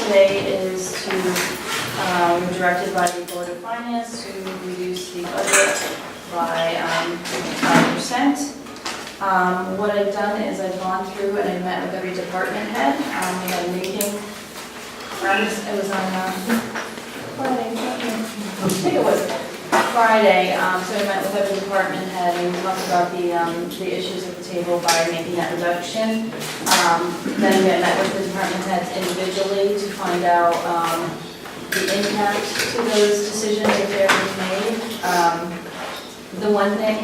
today is to, we're directed by the Board of Finance to reduce the budget by 5%. What I've done is I've gone through and I met with every department head. We had a meeting, it was on Friday, I think it was Friday, so I met with every department head and we talked about the issues at the table by making that reduction. Then we met with the department heads individually to find out the impact to those decisions that they're being made. The one thing,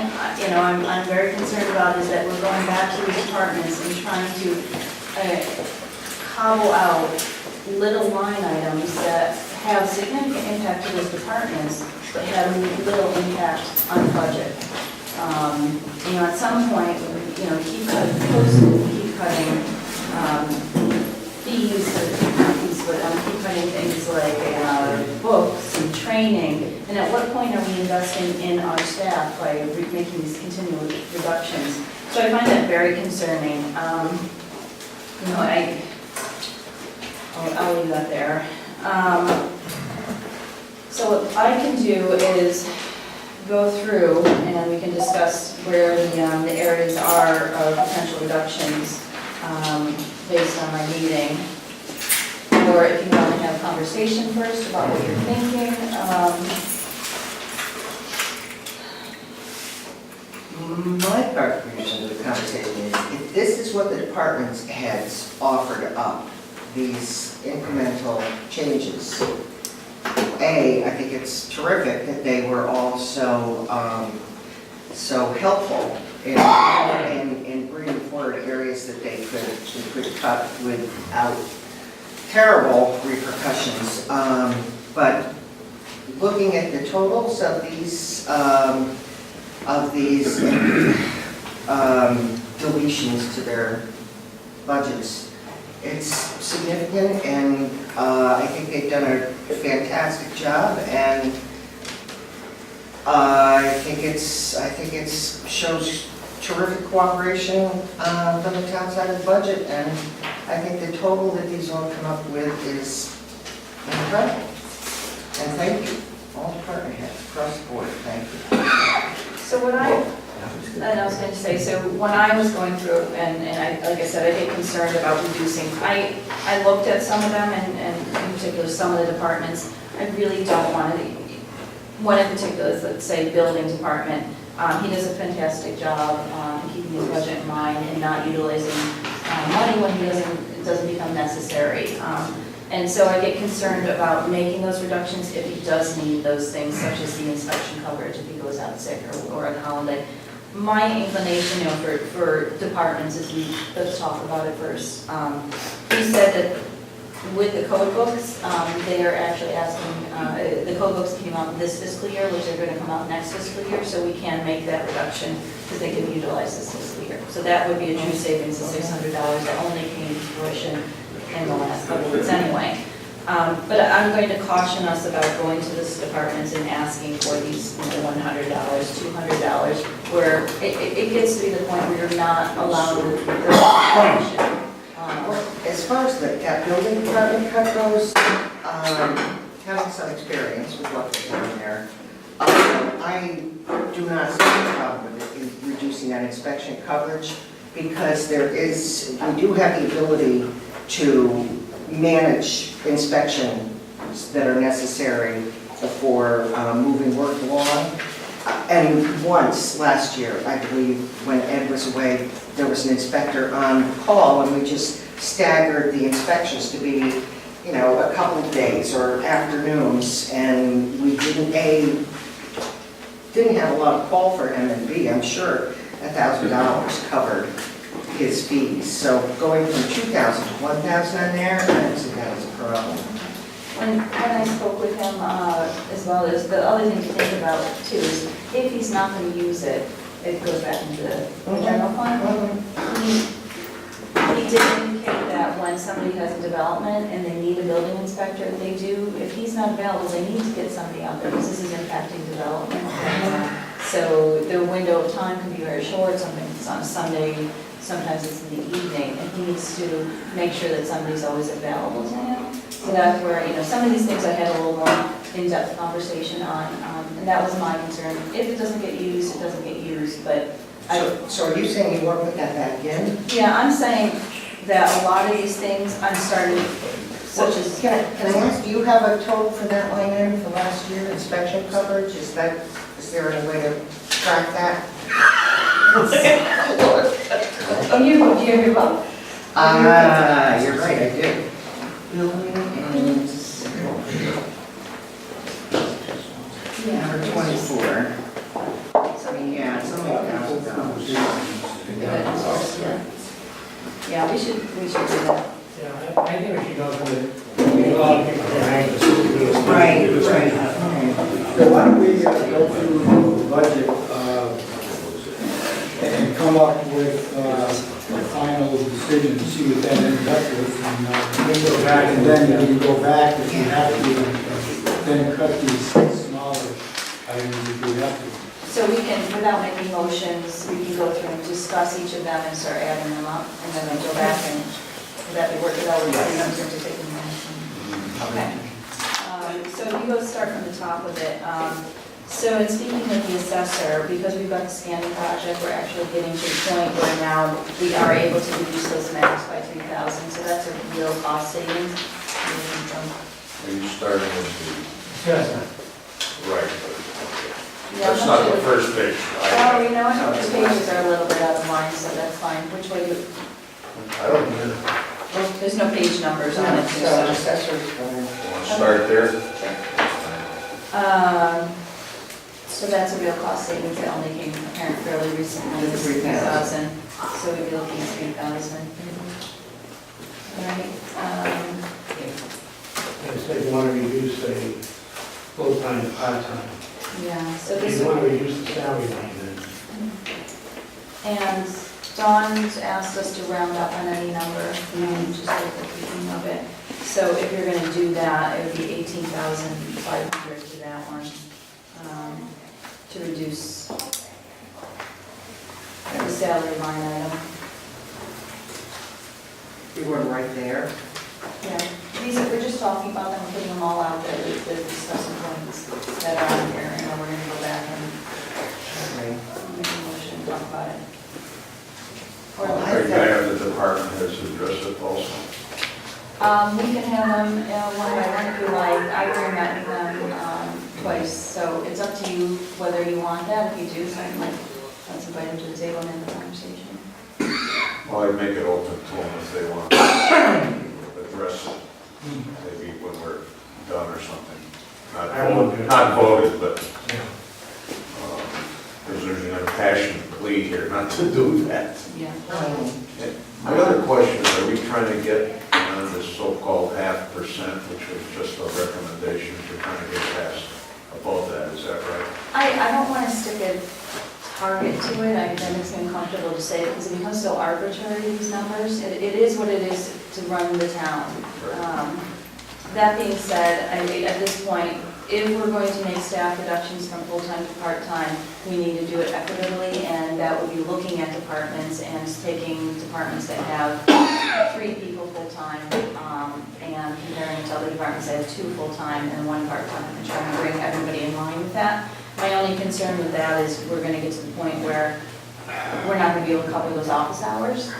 I'm very concerned about is that we're going back to these departments and trying to cobble out little line items that have significant impact to those departments, but have little impact on the budget. At some point, keep cutting postage, keep cutting fees, keep cutting things like books and training. And at what point are we investing in our staff by making these continual reductions? So I find that very concerning. I'll leave that there. So what I can do is go through and we can discuss where the areas are of potential reductions based on our meeting. Or if you want to have a conversation first about what you're thinking. My contribution to the conversation is, if this is what the department heads offered up, these incremental changes, I think it's terrific that they were all so helpful in bringing forward areas that they could cut without terrible repercussions. But looking at the totals of these deletions to their budgets, it's significant, and I think they've done a fantastic job, and I think it shows terrific cooperation from the town side of the budget, and I think the total that these all come up with is incredible. And thank you, all department heads across the board, thank you. So what I was going to say, so when I was going through, and like I said, I get concerned about reducing. I looked at some of them, and in particular some of the departments. I really don't want to. One in particular is, let's say, building department. He does a fantastic job keeping his budget in mind and not utilizing money when it doesn't become necessary. And so I get concerned about making those reductions if he does need those things, such as the inspection coverage if he goes out sick or on holiday. My inclination, for departments is let's talk about it first. He said that with the code books, they are actually asking, the code books came out this fiscal year, which are going to come out next fiscal year, so we can make that reduction because they can utilize this fiscal year. So that would be a true savings of $600 that only came to fruition in the last couple of weeks anyway. But I'm going to caution us about going to this departments and asking for these $100, $200, where it gets to be the point where you're not allowed to the As far as the building department cut goes, having some experience with what they're doing there, I do not see a problem with it in reducing that inspection coverage, because we do have the ability to manage inspections that are necessary for moving work along. And once last year, I believe, when Ed was away, there was an inspector on call, and we just staggered the inspections to be, a couple of days or afternoons, and we didn't have a lot of call for him, and B, I'm sure $1,000 covered his fees. So going from 2,000 to 1,000 on there, I don't see that as a problem. When I spoke with him as well, as the other thing to think about too is if he's not going to use it, it goes back into the general fund. He did indicate that when somebody has a development and they need a building inspector, they do, if he's not available, they need to get somebody out there because this is impacting development. So the window of time can be very short, sometimes it's on a Sunday, sometimes it's in the evening, and he needs to make sure that somebody's always available to him. So that's where, some of these things I had a little more in-depth conversation on, and that was my concern. If it doesn't get used, it doesn't get used, but So are you saying you want to put that back in? yeah, I'm saying that a lot of these things I'm starting, such as, Can I ask, do you have a total for that line item for last year, inspection coverage? Is there any way to track that? oh, do you have your book? You're right, I do. Building and, yeah, for 24. Yeah, it's only $1,000. Yeah, we should do that. Yeah, I think we should go through it. A lot of people are anxious to do this. Right. So why don't we go through the budget and come up with a final decision, see what that ends up with, and then go back, and then we can go back if we have to, then cut these smaller items if we have to. So we can, without making motions, we can go through and discuss each of them and start adding them up, and then we go back and, would that be working out with the to take them in? Okay. So you go start from the top of it. So in speaking with the assessor, because we've got the scanning project, we're actually getting to the point where now we are able to reduce those maps by 3,000, so that's a real cost savings. Are you starting with Yes. the, right, Yeah, that's not the first page. Oh, you know what, the pages are a little bit out of line, so that's fine. Which way you, I don't either. well, there's no page numbers on it, So so. assessor's going. Want to start there? So that's a real cost savings that only came apparent fairly recently, The 3,000. So we'd be looking at 3,000. All right, They said you want to reduce a full-time to part-time. yeah, so You this, want to reduce the salary line then. and Dawn's asked us to round up on any number, and just like the thinking of it. So if you're gonna do that, it would be 18,500 to that one, to reduce the salary line item. You were right there. Yeah, these are, we're just talking about them, putting them all out there, the discussion points that are on here, and then we're gonna go back and Okay. make a motion, talk about it. Or, Well, Are you going to have the department heads address it also? we can have them one by one if you like. I already met with them twice, so it's up to you whether you want that. If you do, certainly, let's invite them to the table and have the conversation. Well, I'd make it open to them if they want to address it, maybe when we're done or something. I won't do it. Not voted, but, Yeah. because there's an impassioned plea here not to do that. Yeah. My other question is, are we trying to get on this so-called 0.5%, which was just a recommendation to kind of get past above that, is that right? I don't want to stick a target to it. That makes me uncomfortable to say it because it becomes so arbitrary, these numbers. It is what it is to run the town. That being said, I mean, at this point, if we're going to make staff reductions from full-time to part-time, we need to do it equitably, and that would be looking at departments and taking departments that have 3 people full-time, and comparing it to other departments that have 2 full-time and 1 part-time, and trying to bring everybody in line with that. My only concern with that is we're gonna get to the point where we're not gonna be able to cover those office hours.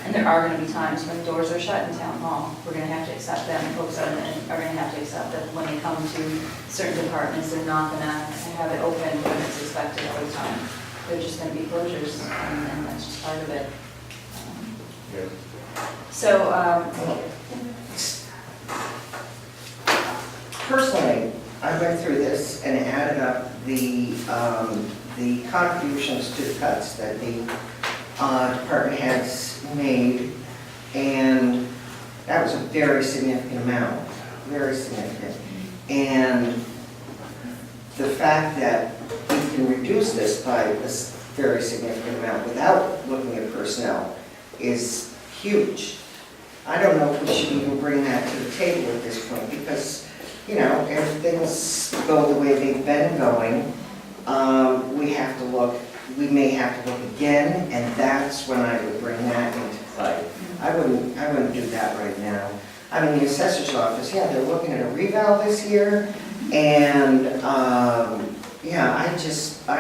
And there are gonna be times when doors are shut in town hall. We're gonna have to accept that, and folks are gonna have to accept that when they come to certain departments, they're not gonna have it open when it's expected all the time. They're just gonna be closures, and that's just part of it. So, Personally, I went through this and added up the contributions to the cuts that the department heads made, and that was a very significant amount, very significant. And the fact that we can reduce this by this very significant amount without looking at personnel is huge. I don't know if we should even bring that to the table at this point, because, you know, if things go the way they've been going, we have to look, we may have to look again, and that's when I would bring that into play. I wouldn't do that right now. I mean, the assessor's office, yeah, they're looking at a reval this year, and, yeah, I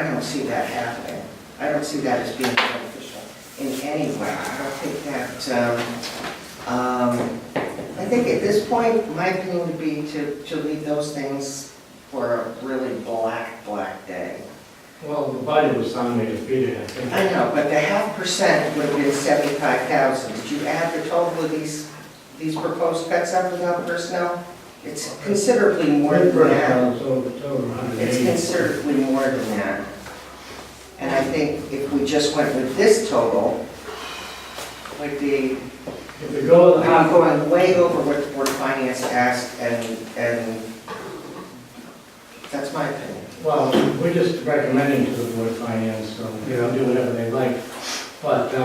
don't see that happening. I don't see that as being beneficial in any way. I don't think that, I think at this point, my opinion would be to leave those things for a really black day. Well, the budget was soundly defeated, I think. I know, but the 0.5% would have been 75,000. Did you add the total of these proposed cuts up without personnel? It's considerably more than that. It's considerably more than that. And I think if we just went with this total, would be If we go with the half, going way over what the Board of Finance asked, and that's my opinion. well, we're just recommending to the Board of Finance, so they don't do whatever they like. But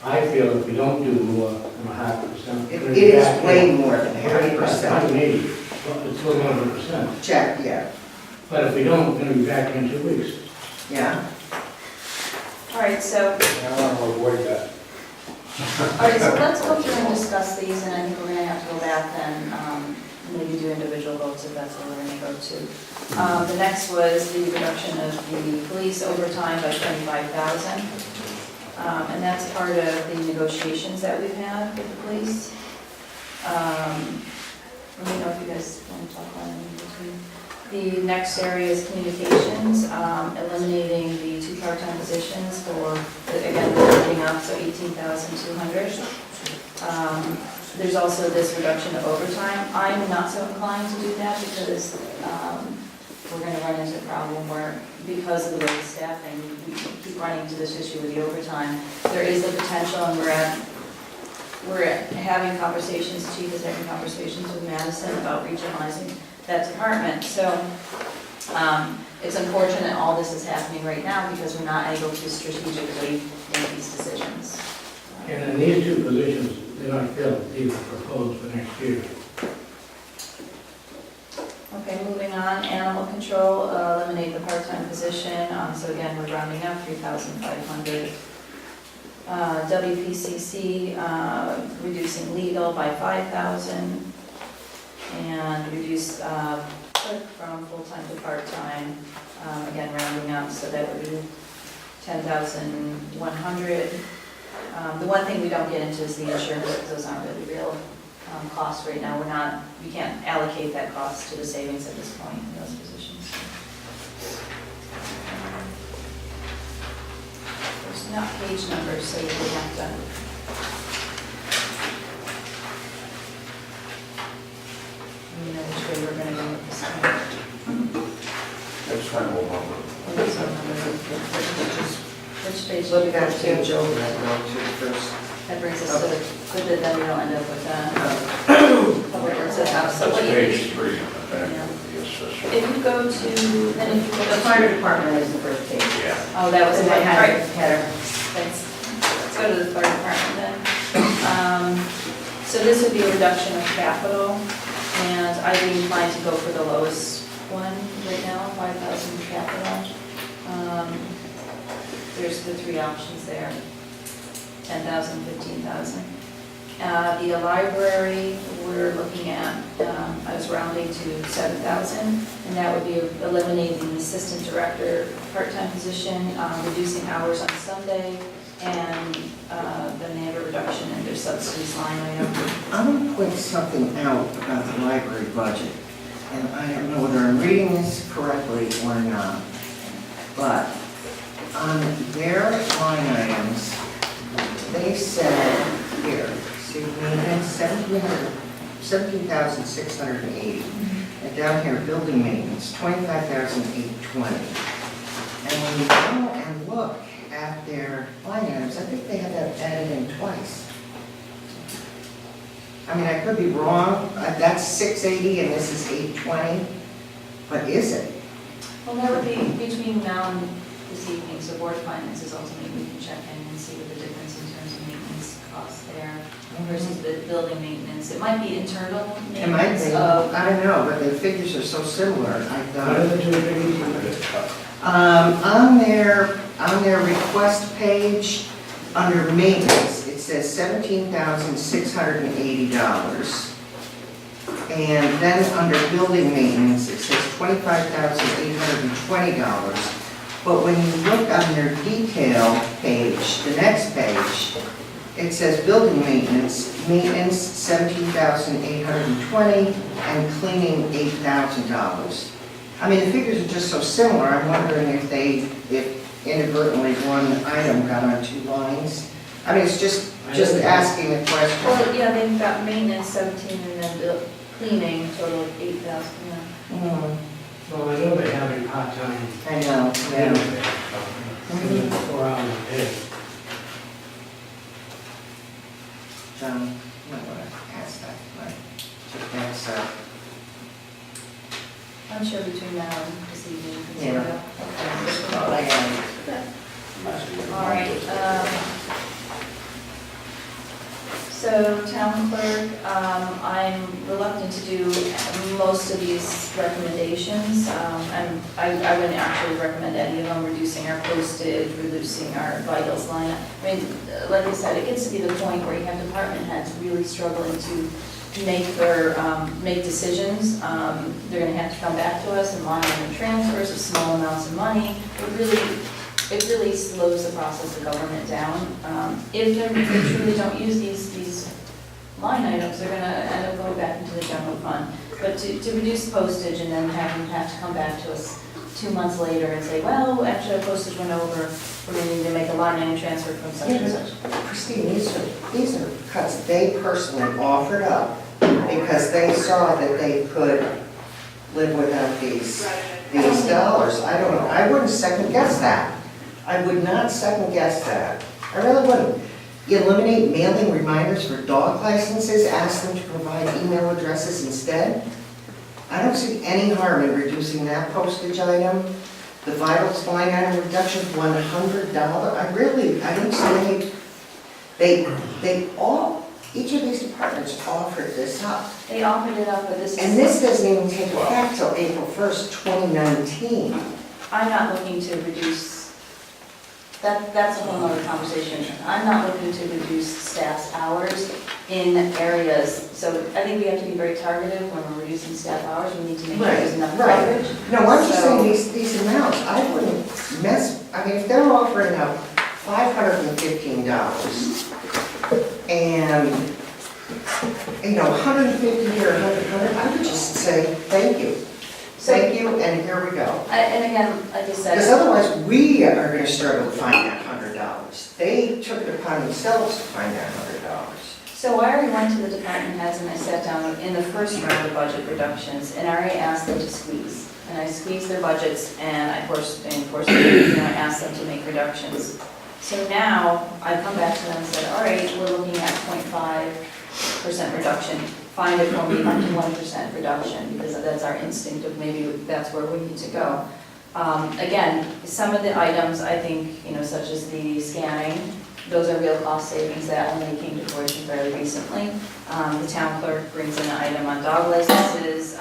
I feel if we don't do 0.5%. It is way more than It's 0.5%. maybe, it's still 100%. Check, yeah, But if we don't, we're going to be back in 2 weeks. yeah. All right, so, I want to avoid that. all right, so let's go through and discuss these, and I think we're gonna have to go back and maybe do individual votes if that's what we're gonna go to. The next was the reduction of the police overtime by 25,000. And that's part of the negotiations that we've had with the police. Let me know if you guys want to talk about it in between. The next area is communications, eliminating the 2 part-time positions for, again, lifting up, so 18,200. There's also this reduction of overtime. I'm not so inclined to do that because we're going to run into a problem where, because of the way the staffing, we keep running into this issue with the overtime. There is the potential, and we're having conversations, the chief is having conversations with Madison about regionalizing that department. So it's unfortunate all this is happening right now because we're not able to strategically make these decisions. And in these 2 positions, they're not filled, these are proposed for next year. Okay, moving on, animal control, eliminate the part-time position, so again, we're rounding up 3,500. WPCC, reducing legal by 5,000, and reduce clerk from full-time to part-time, again, rounding up, so that would be 10,100. The one thing we don't get into is the insurance, those aren't really real costs right now. We can't allocate that cost to the savings at this point in those positions. There's not page numbers, so you would have to. You know which way we're going to go with this one. That's kind of what Which page? Look at that page over that one too first. That brings us to, good that then we don't end up with public works at house. So That's what do you page need? 3 in the back of the assessment. If you go to, then if you go The to. fire department is the first page. Yeah. Oh, that was And my they had header. a header. Thanks. Let's go to the fire department then. So this would be a reduction of capital, and I'd be inclined to go for the lowest one right now, 5,000 capital. There's the 3 options there, 10,000, 15,000. The library, we're looking at, I was rounding to 7,000, and that would be eliminating the assistant director part-time position, reducing hours on Sunday, and then they have a reduction in their subsidies line item. I'm going to point something out about the library budget, and I don't know whether I'm reading this correctly or not, but on their line items, they said here, see, maintenance, 17,680, and down here, building maintenance, 25,820. And when you go and look at their line items, I think they had that added in twice. I mean, I could be wrong, that's 680 and this is 820, but is it? Well, that would be between now and this evening, so Board of Finance is ultimately, we can check in and see what the difference in terms of maintenance costs there versus the building maintenance. It might be internal It might maintenance be, of, I don't know, but the figures are so similar, I What thought. are the 2 figures? On their request page, under maintenance, it says $17,680. And then under building maintenance, it says $25,820. But when you look on their detail page, the next page, it says building maintenance, $17,820, and cleaning $8,000. I mean, the figures are just so similar, I'm wondering if inadvertently one item got on two lines. I mean, it's just asking a question. Well, yeah, they've got maintenance 17 and then cleaning total of 8,000, yeah. Well, I know they have a part-time. I know, yeah. 4 hours a day. John, you might want to ask that, right? Check that, so. I'm sure between now and this evening. we can see Yeah. that. Oh, I got it. All right, so town clerk, I'm reluctant to do most of these recommendations. And I wouldn't actually recommend any of them, reducing our postage, reducing our vitals line. I mean, like I said, it gets to be the point where you have department heads really struggling to make decisions. They're gonna have to come back to us and line item transfers of small amounts of money. It really slows the process of government down. If they truly don't use these line items, they're gonna end up going back into the general fund. But to reduce postage and then have them have to come back to us 2 months later and say, well, actually our postage went over, we're gonna need to make a line item transfer from such and such. Christine, these are cuts they personally offered up because they saw that they could live without these dollars. I don't know, I wouldn't second guess that. I would not second guess that. I really wouldn't. Eliminate mailing reminders for dog licenses, ask them to provide email addresses instead. I don't see any harm in reducing that postage item. The vitals line item reduction of $100, I don't see any, each of these departments offered this up. They offered it up, but this is. And this doesn't even take effect till April 1st, 2019. I'm not looking to reduce, that's a whole other conversation. I'm not looking to reduce staff's hours in areas, so I think we have to be very targeted when we're reducing staff hours. We need to make sure there's enough coverage. No, I'm just saying these amounts, I wouldn't I mean, if they're offering up $515 and, $150 here, $100, I would just say, thank you. Thank you, and here we go. And again, like I Because said, otherwise, we are going to struggle to find that $100. They took it upon themselves to find that $100. so I already went to the department heads and I sat down in the first round of budget reductions and I already asked them to squeeze. And I squeezed their budgets and I forced I asked them to make reductions. So now I come back to them and said, all right, we're looking at 0.5% reduction. Find it for me up to 1% reduction, because that's our instinct of maybe that's where we need to go. Again, some of the items, I think, such as the scanning, those are real cost savings that only came to fruition fairly recently. The town clerk brings in an item on dog licenses,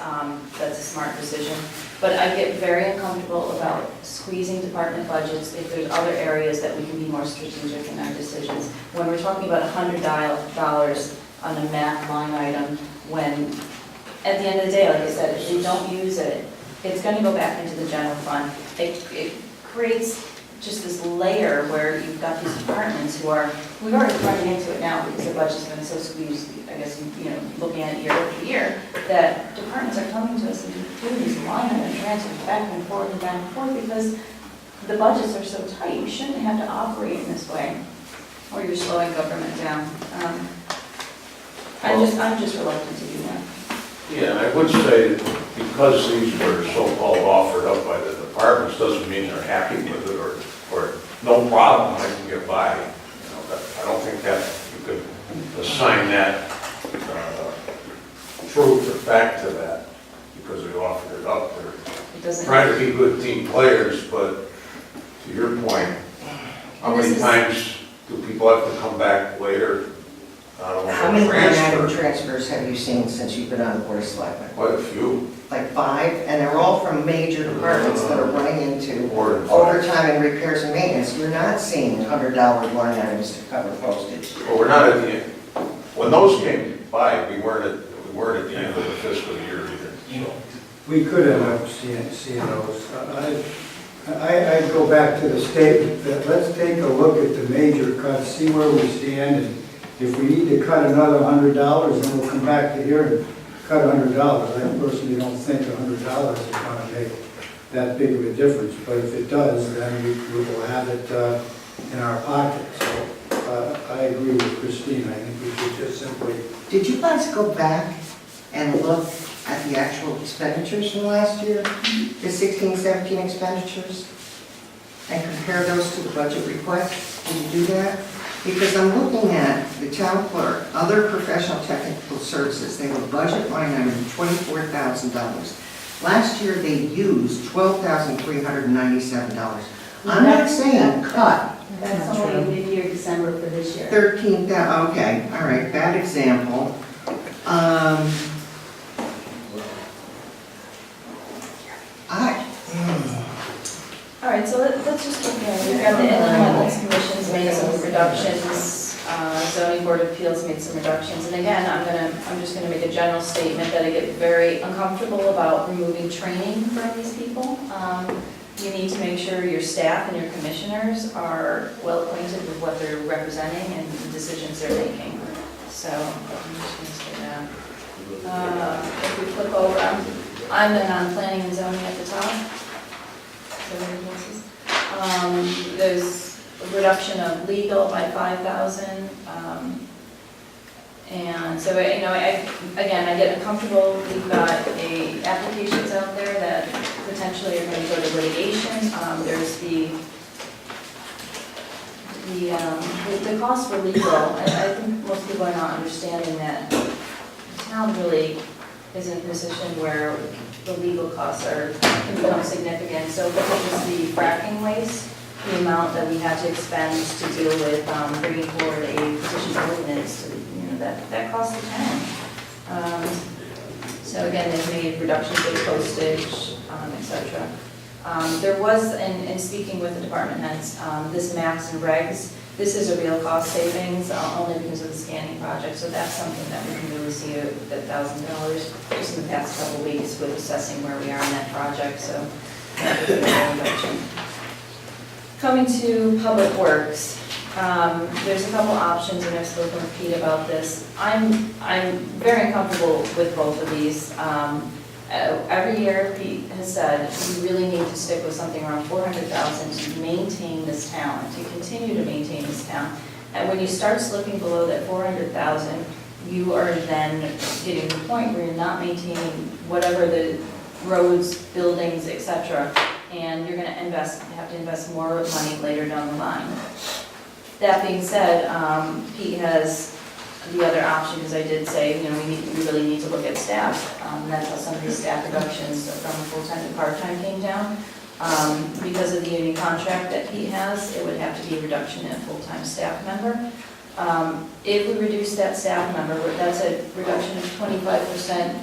that's a smart decision. But I get very uncomfortable about squeezing department budgets if there's other areas that we can be more strategic in our decisions. When we're talking about $100 on a math line item, when at the end of the day, like I said, if we don't use it, it's going to go back into the general fund. It creates just this layer where you've got these departments we've already running into it now because the budget's been so squeezed, I guess, looking at it year over year, that departments are coming to us and doing these line item transfers back and forth because the budgets are so tight. You shouldn't have to operate in this way, or you're slowing government down. I'm just reluctant to do that. Yeah, and I would say that because these were so-called offered up by the departments, doesn't mean they're happy with it or no problem, I can get by. I don't think that you could assign that truth or fact to that because they offered it up. They're trying to be good team players, but to your point, how many times do people have to come back later? How many line item transfers have you seen since you've been on the Board of Selectmen? Quite a few. like 5, and they're all from major departments that are running into Board of overtime and repairs and maintenance. You're not seeing $100 line items to cover postage. Well, we're not at the end. When those came by, we weren't at the end of the fiscal year either. We could end up seeing those. I'd go back to the statement that let's take a look at the major cuts, see where we stand, and if we need to cut another $100, then we'll come back to here and cut $100. I personally don't think $100 is going to make that big of a difference, but if it does, then we will have it in our pocket. So I agree with Christine. I think we should just simply. Did you guys go back and look at the actual expenditures from last year? The 16-17 expenditures? And compare those to the budget request? Did you do that? Because I'm looking at the town clerk, other professional technical services, they have a budget line item of $24,000. Last year, they used $12,397. I'm not saying cut. That's only mid-year December for this year. 13,000, okay, all right, bad example. All right, so let's just keep going. We've got the Inland Wetlands Commission's made some reductions, zoning board of appeals made some reductions, and again, I'm just gonna make a general statement that I get very uncomfortable about removing training from these people. You need to make sure your staff and your commissioners are well acquainted with what they're representing and the decisions they're making. So, I'm just gonna say that. If we flip over, I'm then on planning and zoning at the top. There's a reduction of legal by 5,000. And so, you know, again, I get uncomfortable. We've got applications out there that potentially are going to go to litigation. There's the cost for legal. I think most people are not understanding that the town really is in a position where the legal costs can become significant. So look at just the fracking waste, the amount that we had to expend to deal with bringing forward a petition for ordinance, that costs the town. So again, they've made reductions in postage, et cetera. There was, in speaking with the department heads, this maps and regs, this is a real cost savings only because of the scanning project. So that's something that we can really see at $1,000 just in the past couple of weeks with assessing where we are in that project. So that would be a real reduction. Coming to Public Works, there's a couple options, and I've spoken with Pete about this. I'm very uncomfortable with both of these. Every year, Pete has said, we really need to stick with something around $400,000 to maintain this town, to continue to maintain this town. And when you start slipping below that $400,000, you are then getting to the point where you're not maintaining whatever the roads, buildings, et cetera, and you're going to have to invest more money later down the line. That being said, Pete has the other option, because I did say, you know, we really need to look at staff. And that's how some of these staff reductions from full-time to part-time came down. Because of the union contract that Pete has, it would have to be a reduction in a full-time staff member. If we reduce that staff member, that's a reduction of 25%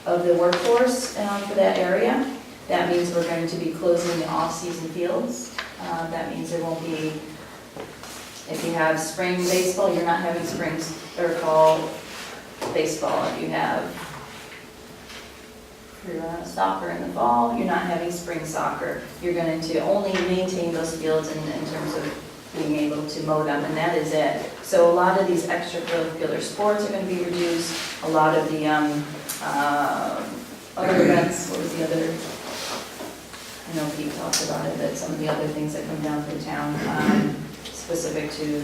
of the workforce for that area. That means we're going to be closing the off-season fields. That means there won't be, if you have spring baseball, you're not having spring or fall baseball. If you have soccer in the fall, you're not having spring soccer. You're going to only maintain those fields in terms of being able to mow them, and that is it. So a lot of these extracurricular sports are going to be reduced. A lot of the other events, what was the other? I know Pete talked about it, but some of the other things that come down through town, specific to,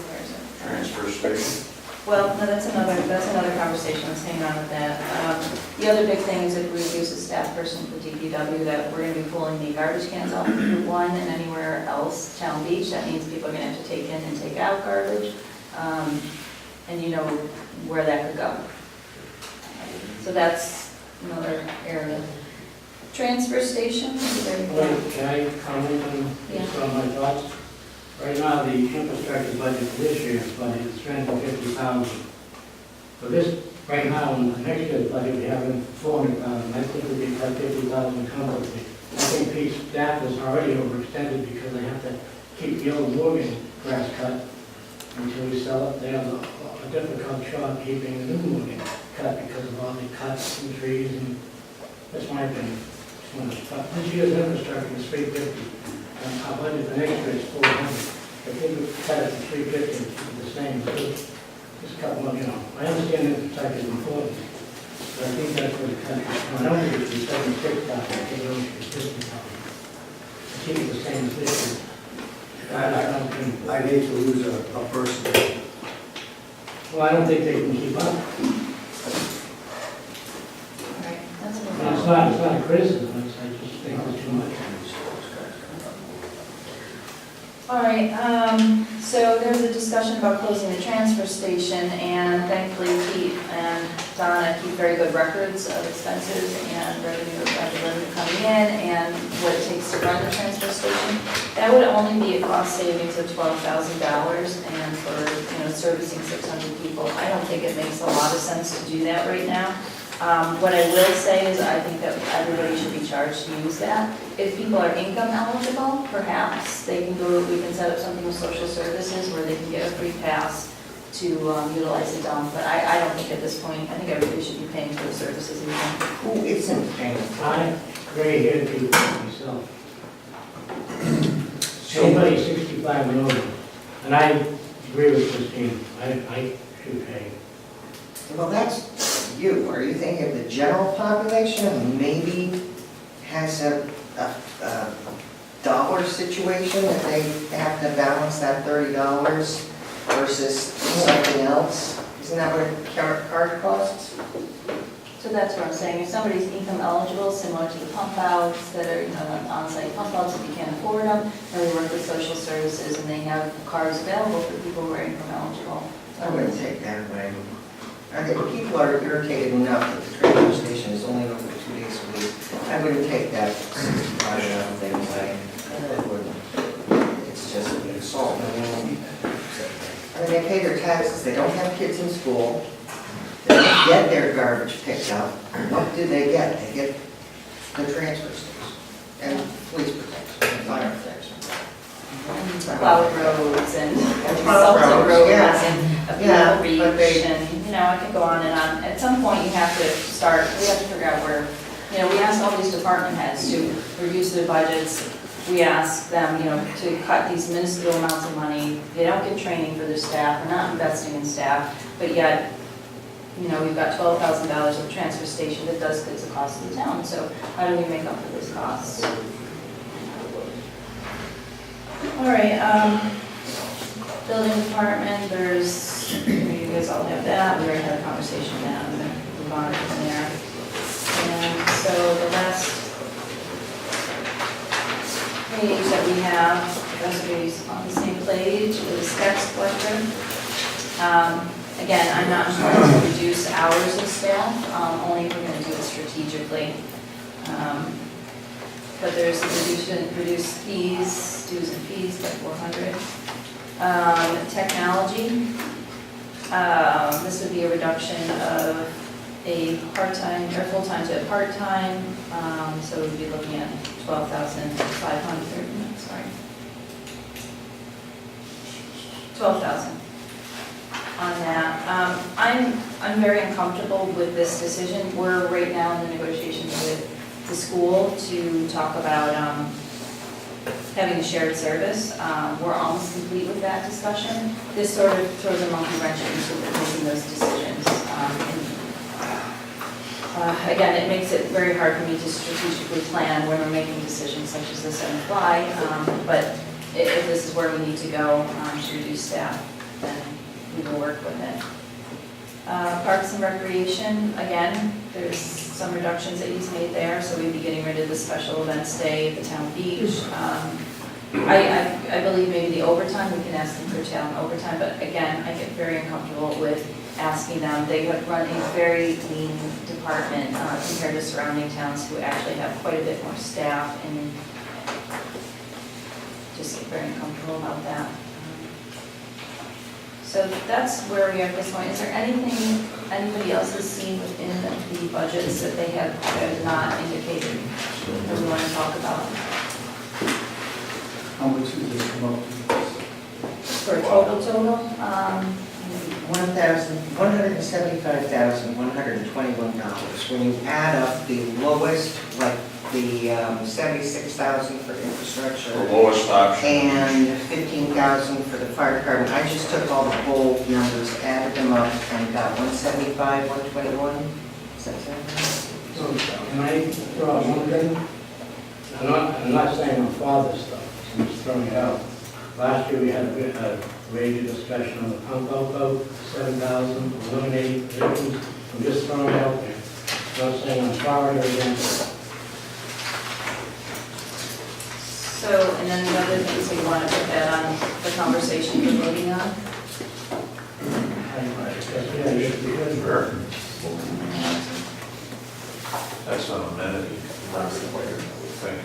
where is it? Transfer station. Well, no, that's another conversation. Let's hang on with that. The other big thing is if we reduce a staff person for DPW, that we're going to be pulling the garbage cans off of Route 1 and anywhere else, Town Beach. That means people are going to have to take in and take out garbage, and you know where that could go. So that's another area. Transfer station. Can I comment on just on my thoughts? Right now, the infrastructure budget for this year's budget is $350,000. For this right now, in the next year's budget, we have in 400,000, I think we could cut 50,000 comfortably. I think Pete's staff is already overextended because they have to keep the old Morgan grass cut until we sell it. They have a difficult job keeping the new Morgan cut because of all the cuts and trees, and that's my opinion. But this year's infrastructure is 350, and our budget for next year is 400. If we could cut it to 350, it's the same, so just cut one, you know. I understand infrastructure is important, but I think that's what the country's doing. I don't think it should be 76,000, I think it only should be 50,000. Keep it the same as this year. I'd hate to lose a person. Well, I don't think they can keep up. Right, that's what And it's not a criticism, I just think it's too much. All right, so there's a discussion about closing the transfer station, and thankfully Pete and Donna keep very good records of expenses and revenue coming in, and what it takes to run the transfer station. That would only be a cost savings of $12,000, and for, servicing 600 people, I don't think it makes a lot of sense to do that right now. What I will say is I think that everybody should be charged to use that. If people are income eligible, perhaps they can go, we can set up something with social services where they can get a free pass to utilize the dump. But I don't think at this point, I think everybody should be paying for the services. Who isn't paying? I'm gray-haired people myself. Anybody 65 and over, and I agree with Christine, I should pay. Well, that's you. Are you thinking of the general population, maybe has a dollar situation that they have to balance that $30 versus something else? Isn't that what a card costs? So that's what I'm saying. If somebody's income eligible, similar to the pump outs that are, on-site pump outs, if you can't afford them, then we work with social services and they have cards available for people who are income eligible. I wouldn't take that away. I think people are irritated enough that the transfer station is only open 2 days a week. I wouldn't take that $65 thing away. I wouldn't. It's just an assault. I mean, they pay their taxes, they don't have kids in school, they don't get their garbage picked up. What do they get? They get the transfer station and police protection and fire protection. Plowed roads and Plowed salted roads, roads yeah. and a Yeah, beautiful but beach and, I could go on and on. At some point, you have to start, we have to figure out where, we ask all these department heads to reduce their budgets. We ask them, to cut these minuscule amounts of money. They don't get training for their staff, they're not investing in staff, but yet, we've got $12,000 of transfer station that does get the cost of the town. So how do we make up for those costs? All right, building department, you guys all have that, we already had a conversation on that, I'm gonna move on from there. And so the last page that we have, the rest of these on the same page, is tax collector. Again, I'm not trying to reduce hours of staff, only if we're gonna do it strategically. But there's reduced fees, dues and fees by 400. Technology, this would be a reduction of a part-time or full-time to a part-time, so we'd be looking at 12,500, sorry. 12,000 on that. I'm very uncomfortable with this decision. We're right now in the negotiations with the school to talk about having a shared service. We're almost complete with that discussion. This sort of throws a monkey wrench into making those decisions. Again, it makes it very hard for me to strategically plan when we're making decisions such as this on the fly. But if this is where we need to go to reduce staff, then we will work with it. Parks and Recreation, again, there's some reductions that he's made there, so we'd be getting rid of the special events day at the town beach. I believe maybe the overtime, we can ask them for town overtime, but again, I get very uncomfortable with asking them. They have run a very lean department compared to surrounding towns who actually have quite a bit more staff, and just get very uncomfortable about that. So that's where we are at this point. Is there anything anybody else has seen within the budgets that they have not indicated that we want to talk about? How much does this come up to? For a total, $175,121. When you add up the lowest, like the 76,000 for infrastructure The lowest option. and 15,000 for the fire department, I just took all the whole numbers, added them up, and got 175, 121. Does that sound right? So, can I throw out one thing? I'm not saying I'm for this stuff, I'm just throwing it out. Last year, we had a major discussion on the pump out vote, 7,000, eliminate positions. I'm just throwing it out there. Not saying I'm for it or against it. so, and then the other things we want to put that on the conversation we're voting on. Yeah, you should be good. Sure. That's an amenity. Thing.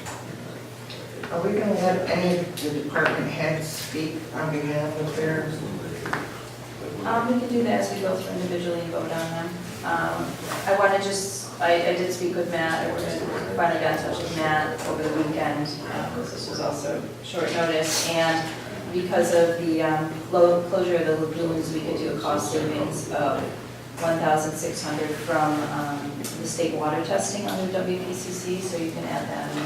Are we going to have any of the department heads speak on behalf of theirs? We can do that as we go through individually and vote on them. I want to I did speak with Matt, I finally got in touch with Matt over the weekend, because this was also short notice, and because of the closure of the lagoons, we could do a cost savings of $1,600 from the state water testing under WPCC, so you can add that in.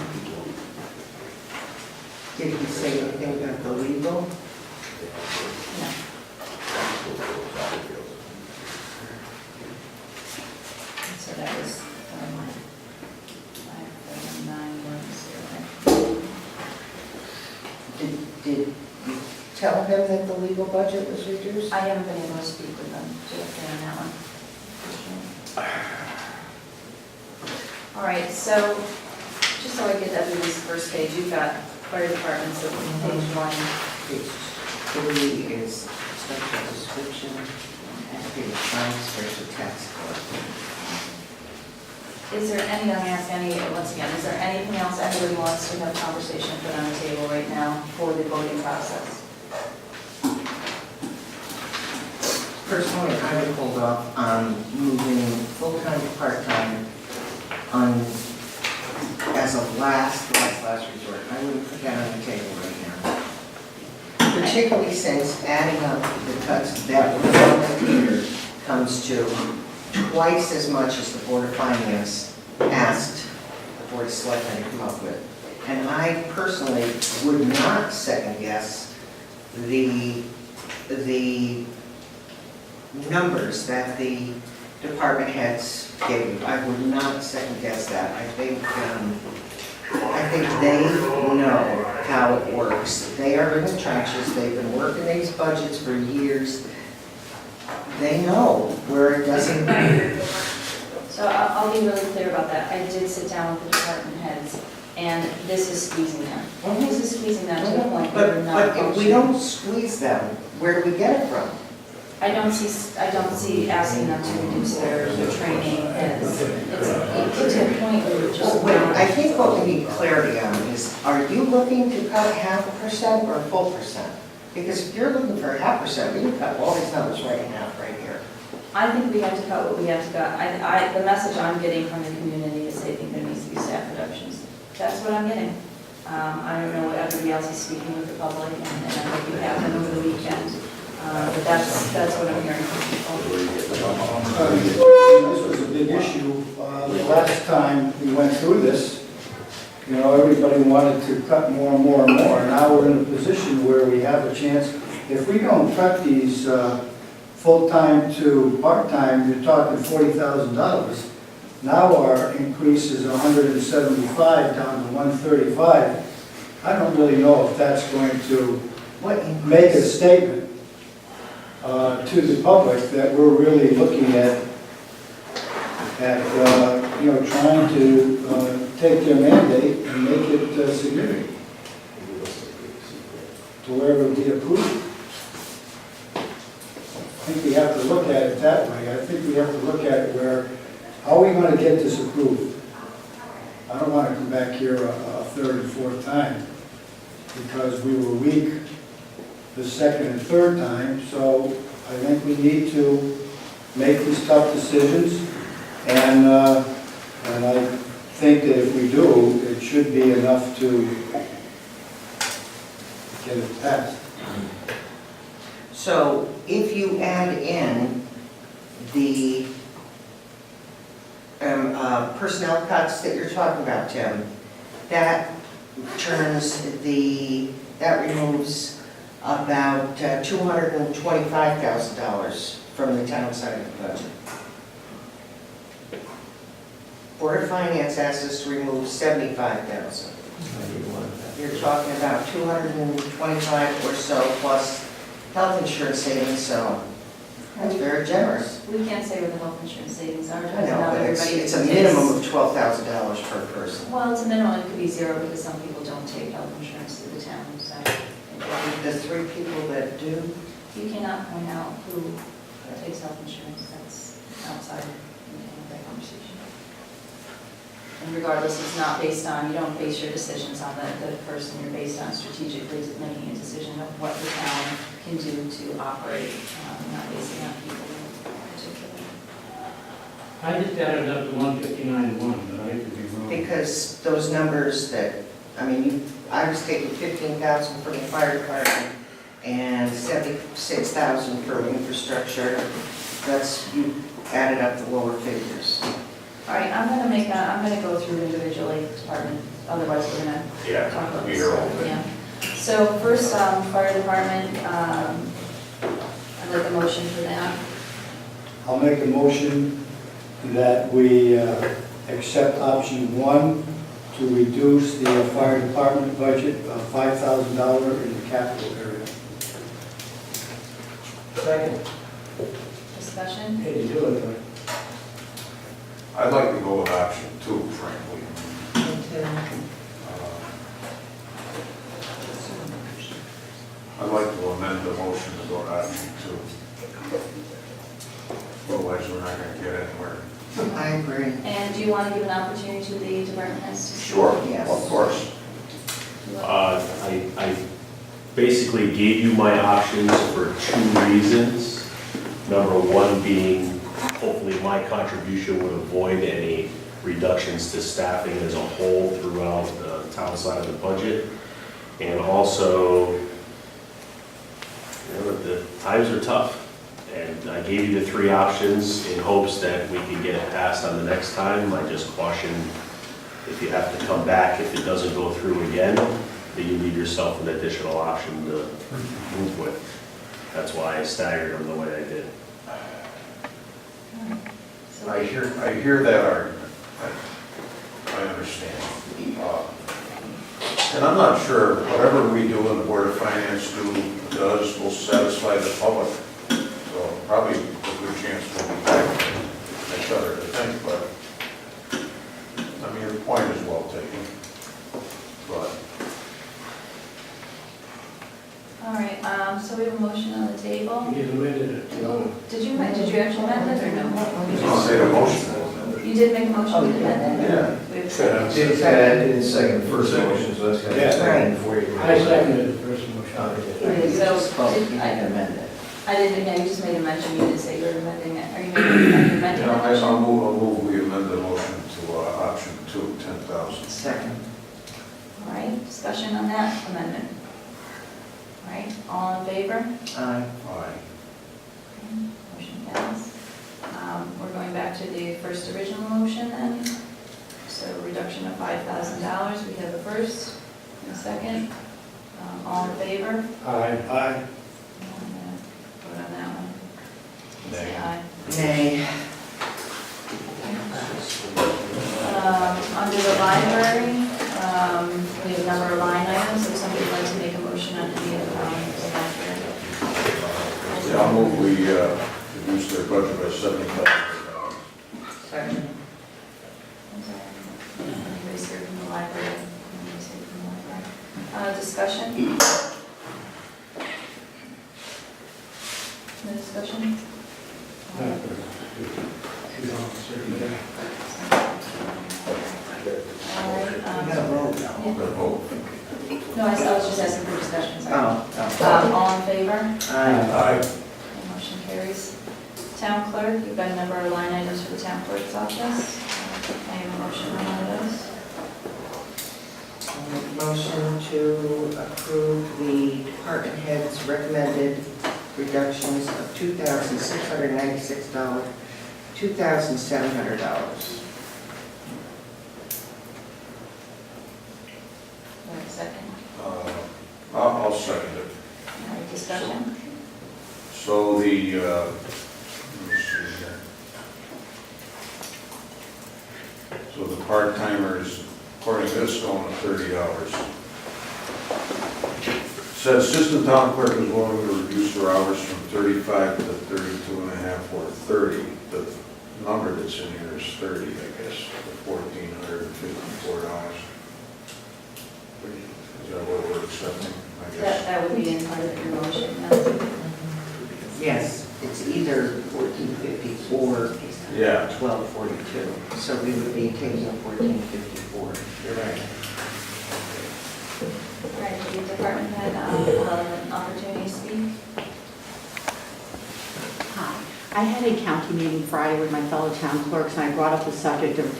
Did he say anything about the legal? No. So that was 54910. Did you tell him that the legal budget was reduced? I haven't been able to speak with them directly on that one. All right, so just so I get everybody's first page, you've got fire departments, so page 1. Page 3 is special description, and page 5 special tax collector. Is there any, I'm going to ask any, once again, is there anything else anybody wants to have a conversation put on the table right now for the voting process? Personally, I would hold off on moving full-time to part-time on, as a last resort. I wouldn't put that on the table right now. Particularly since adding up the cuts that were done here comes to twice as much as the Board of Finance asked the Board of Selectmen to come up with. And I personally would not second guess the numbers that the department heads gave. I would not second guess that. I think they know how it works. They are in the trenches. They've been working these budgets for years. They know where it doesn't. So I'll be really clear about that. I did sit down with the department heads, and this is squeezing them. This is squeezing them to the point where they're not But if we functioning. don't squeeze them, where do we get it from? I don't see asking them to reduce their training as, it's to a point where you're just Wait, I not. think what we need clarity on is, are you looking to cut 0.5% or a full percent? Because if you're looking for 0.5%, we can cut all these numbers right in half right here. I think we have to cut what we have to cut. The message I'm getting from the community is they think there needs to be staff reductions. That's what I'm getting. I don't know what everybody else is speaking with the public, and I hope you have them over the weekend. But that's what I'm hearing from people. This was a big issue. The last time we went through this, you know, everybody wanted to cut more and more and more. Now we're in a position where we have a chance. If we don't cut these full-time to part-time, you're talking $40,000. Now our increase is 175 down to 135. I don't really know if that's going to make a statement to the public that we're really looking at you know, trying to take their mandate and make it significant to where it would be approved. I think we have to look at it that way. I think we have to look at it where, how are we going to get this approved? I don't want to come back here a third and fourth time because we were weak the second and third time, so I think we need to make these tough decisions, and I think that if we do, it should be enough to get it passed. So if you add in the personnel cuts that you're talking about, Tim, that removes about $225,000 from the town side of the budget. Board of Finance asked us to remove $75,000. You're talking about 225 or so plus health insurance savings, so that's very generous. We can't say what the health insurance savings are. I know, but it's a minimum of $12,000 per person. Well, it's a minimum, it could be zero because some people don't take health insurance through the town, so. The 3 people that do, You cannot point out who takes health insurance, that's outside of that conversation. And regardless, it's not based on, you don't base your decisions on the person, you're based on strategically making a decision of what the town can do to operate, not basing on people in particular. I just added up to 159.1, but I could be wrong. because those numbers that, I mean, I was taking 15,000 from the fire department and 76,000 for infrastructure. That's, you added up the lower figures. All right, I'm gonna go through individually department, otherwise we're gonna Yeah, talk about be this. your own thing. Yeah. So first, fire department, I'd like a motion for that. I'll make a motion that we accept option 1 to reduce the fire department budget of $5,000 in the capital area. Second. Discussion? Hey, you do it, but I'd like to go with option 2, frankly. I'd like to amend the motion to go to option 2. Otherwise, we're not gonna get anywhere. I agree. And do you want to give an opportunity to the department heads to speak? Sure, Yes. of course. I basically gave you my options for 2 reasons. Number 1 being, hopefully my contribution would avoid any reductions to staffing as a whole throughout the town side of the budget. And also, the times are tough. And I gave you the 3 options in hopes that we could get it passed on the next time. I just caution, if you have to come back, if it doesn't go through again, that you leave yourself an additional option to move with. That's why I staggered them the way I did. So- I hear that argument. I understand. And I'm not sure whatever we do in the Board of Finance does will satisfy the public. So probably a good chance we'll be back to each other to think, but, I mean, the point is well taken. But All right, so we have a motion on the table. you amended it. Oh, did you actually amend it or no? You I'll just- say the motion. You did make a motion to amend it? Yeah. We have- Didn't second the first motion, so that's got to Right. second before you. I seconded the first motion. So, You did- can amend it. I didn't, yeah, you just made a mention, you didn't say you were amending it. Are you amending the Yeah, motion? I'll move, we amend the motion to option 2, 10,000. Second. All right, discussion on that amendment. All right, all in favor? Aye. Aye. Motion passes. We're going back to the first original motion then. So reduction of $5,000, we have a first and a second. All in favor? Aye. Aye. Vote on that one. Say Nay. aye. Nay. Under the library, we have a number of line items, if somebody would like to make a motion on any of the library. Yeah, I'll move we reduce their budget by $70,000. Second. Anybody's here from the library? Anybody's here from the library? Discussion? No discussion? All right, You gotta vote now. I'm gonna vote. no, I was just asking for discussion, sorry. Oh, oh. All in favor? Aye. Aye. Motion town clerk, you've got a number of line items for the town clerk's office. I have a motion on one of those. I'll make a motion to approve the department head's recommended reductions of $2,696, $2,700. Wait a second. I'll second it. All right, discussion? So let me see here. So the part-timers, according to this, going to 30 hours. Said assistant town clerk is willing to reduce their hours from 35 to 32 and a half or 30. The number that's in here is 30, I guess, the $1,454. Is that what we're accepting? I guess. That would be in part of your motion, no? Yes, it's either 1450 or Yeah. 1242. So we would be taking 1454. You're right. All right, the department head, an opportunity to speak. Hi. I had a county meeting Friday with my fellow town clerks, and I brought up the subject of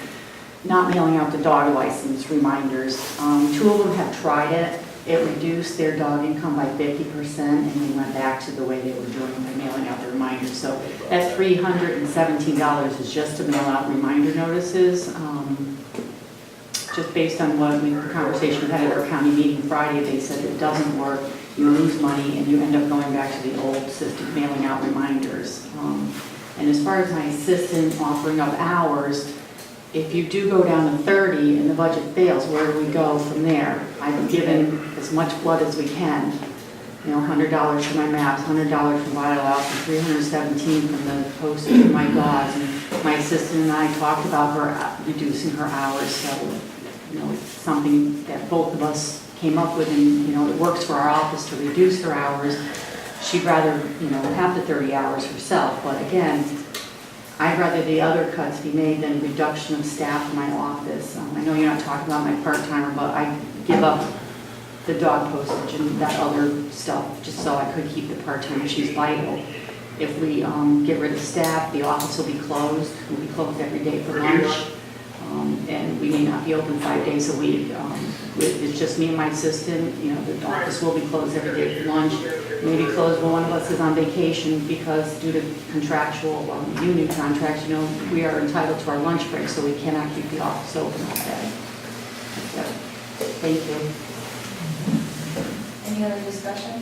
not mailing out the dog license reminders. Two of them have tried it. It reduced their dog income by 50%, and we went back to the way they were doing by mailing out the reminders. So that $317 is just to mail out reminder notices. Just based on the conversation we had at our county meeting Friday, they said it doesn't work, you lose money, and you end up going back to the old system, mailing out reminders. And as far as my assistant offering up hours, if you do go down to 30 and the budget fails, where do we go from there? I've given as much blood as we can. You know, $100 for my maps, $100 for vital out, and $317 from the postage of my dogs. And my assistant and I talked about her reducing her hours, so, you know, it's something that both of us came up with, and, you know, it works for our office to reduce her hours. She'd rather, you know, have the 30 hours herself, but again, I'd rather the other cuts be made than reduction of staff in my office. I know you're not talking about my part-timer, but I give up the dog postage and that other stuff just so I could keep the part-timer. She's vital. If we get rid of staff, the office will be closed. We'll be closed every day for lunch. And we may not be open 5 days a week. It's just me and my assistant. You know, the office will be closed every day for lunch. Maybe closed when one of us is on vacation, because due to contractual union contracts, you know, we are entitled to our lunch break, so we cannot keep the office open all day. So, thank you. Any other discussion?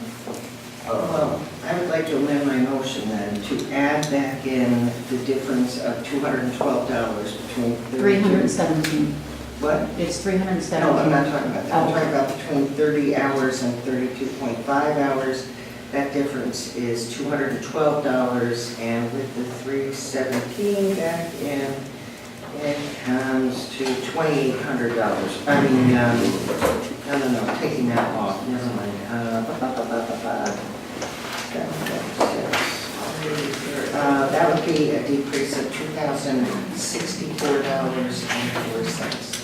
Well, I would like to amend my motion then to add back in the difference of $212 between 317. What? It's 317. No, I'm not talking about that. I'm Oh. talking about between 30 hours and 32.5 hours. That difference is $212, and with the 317 back in, it comes to $2,800. I mean, no, taking that off, never mind. That would be a decrease of $2,064.04.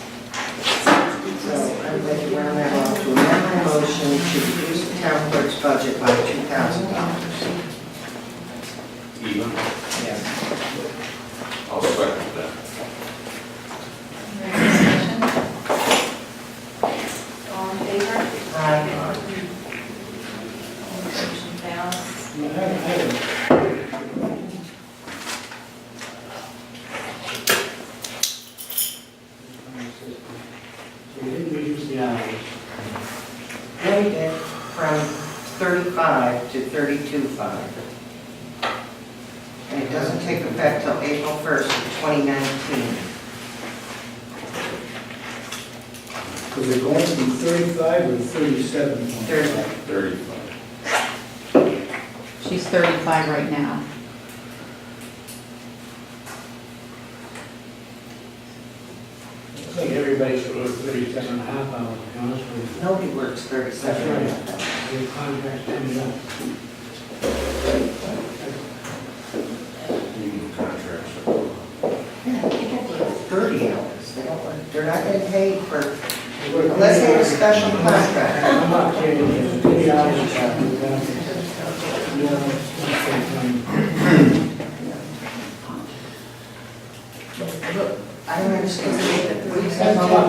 So I would like to round that off to amend my motion to reduce the town clerk's budget by $2,000. Even? Yes. I'll second that. Any other discussion? All in favor? Aye. Motion fails. So we didn't reduce the hours. Then we did from 35 to 32.5. And it doesn't take effect till April 1st of 2019. So they're going from 35 or 37? 35. She's 35 right now. I think everybody should work 37 and a half hours, to be honest with you. Nobody works 37 That's hours. The contract's coming up. Union contracts. Yeah, people work 30 hours. They're not getting paid for, unless they have a special contract. I'm not changing it, 50 hours is happening, benefits. You know, it's the same thing.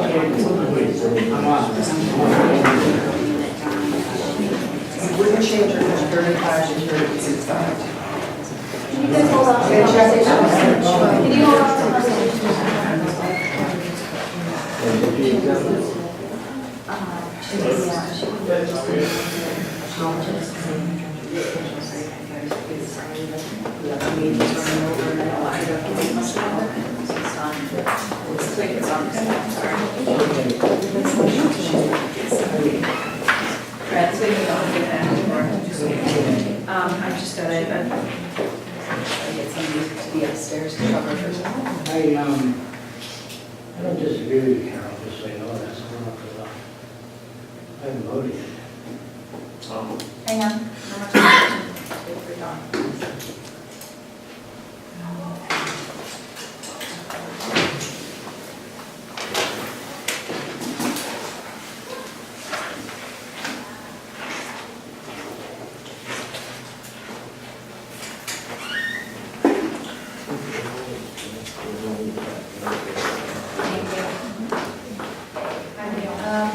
You wouldn't change it from 35 to 32,500. Can you guys hold on to the conversation? Can you hold on to the conversation? I just thought I'd get somebody to be upstairs to cover first. I don't disagree with you, Carol, just so you know, that's not up to us. I haven't voted yet. Hang on. How much is it? Wait for Dawn.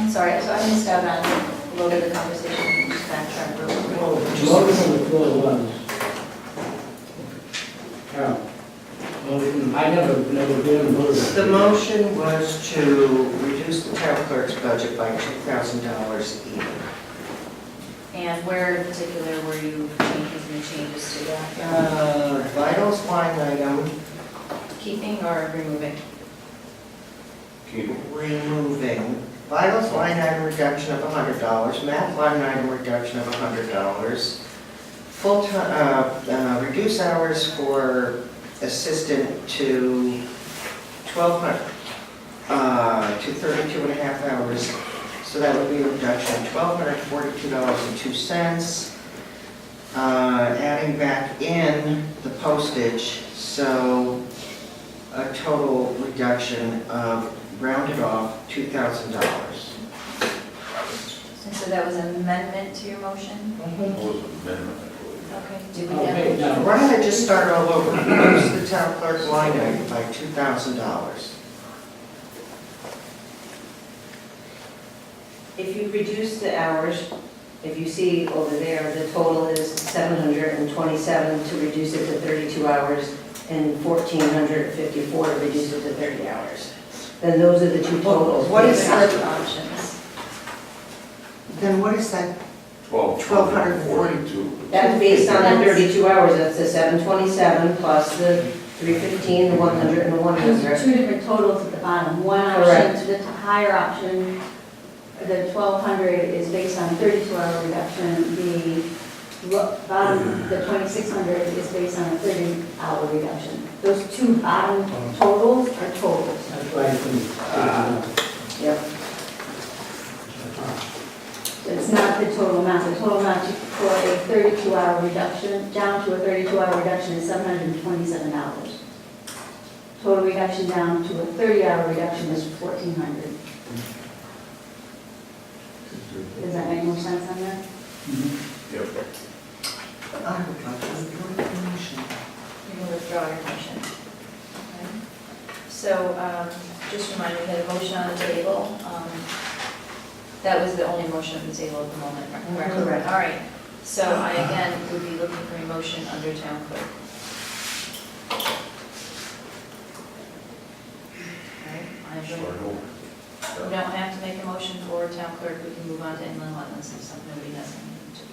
Sorry, so I missed out on a little bit of the conversation, just backtrack real quick. The motion on the floor was, Carol, I never been voted. The motion was to reduce the town clerk's budget by $2,000 even. And where in particular were you making changes to that? Vitals line item, Keeping or removing? removing. Vitals line item reduction of $100, math line item reduction of $100, full-time, reduce hours for assistant to 1,200, to 32 and a half hours. So that would be a reduction of $1,242.02. Adding back in the postage, so a total reduction of, rounded off, $2,000. And so that was an amendment to your motion? What was the amendment, I believe? Okay, did we Okay, get? now, Why don't I just start all over, reduce the town clerk line item by $2,000. If you reduce the hours, if you see over there, the total is 727 to reduce it to 32 hours and 1,454 to reduce it to 30 hours. Then those are the two totals. What is These are the options. Then what is that? 1,242. That's based on the 32 hours, that's the 727 plus the 315, the 100, and the 100. Two different totals at the bottom. One option, Correct. the higher option, the 1,200 is based on 32-hour reduction. The bottom, the 2,600 is based on a 30-hour reduction. Those two bottom totals are totals. that's why I couldn't. Yep. It's not the total amount. The total amount for a 32-hour reduction, down to a 32-hour reduction is $727. Total reduction down to a 30-hour reduction is $1,400. Does that make more sense on that? Yep. I would like to withdraw the motion. You can withdraw your motion. Okay. So, just remind me, we had a motion on the table. That was the only motion on the table at the moment, correct? Correct. All right. So I again would be looking for a motion under town clerk. All right, I'm Start going, over. we don't have to make a motion for town clerk, we can move on to inland wetlands if something nobody has anything to.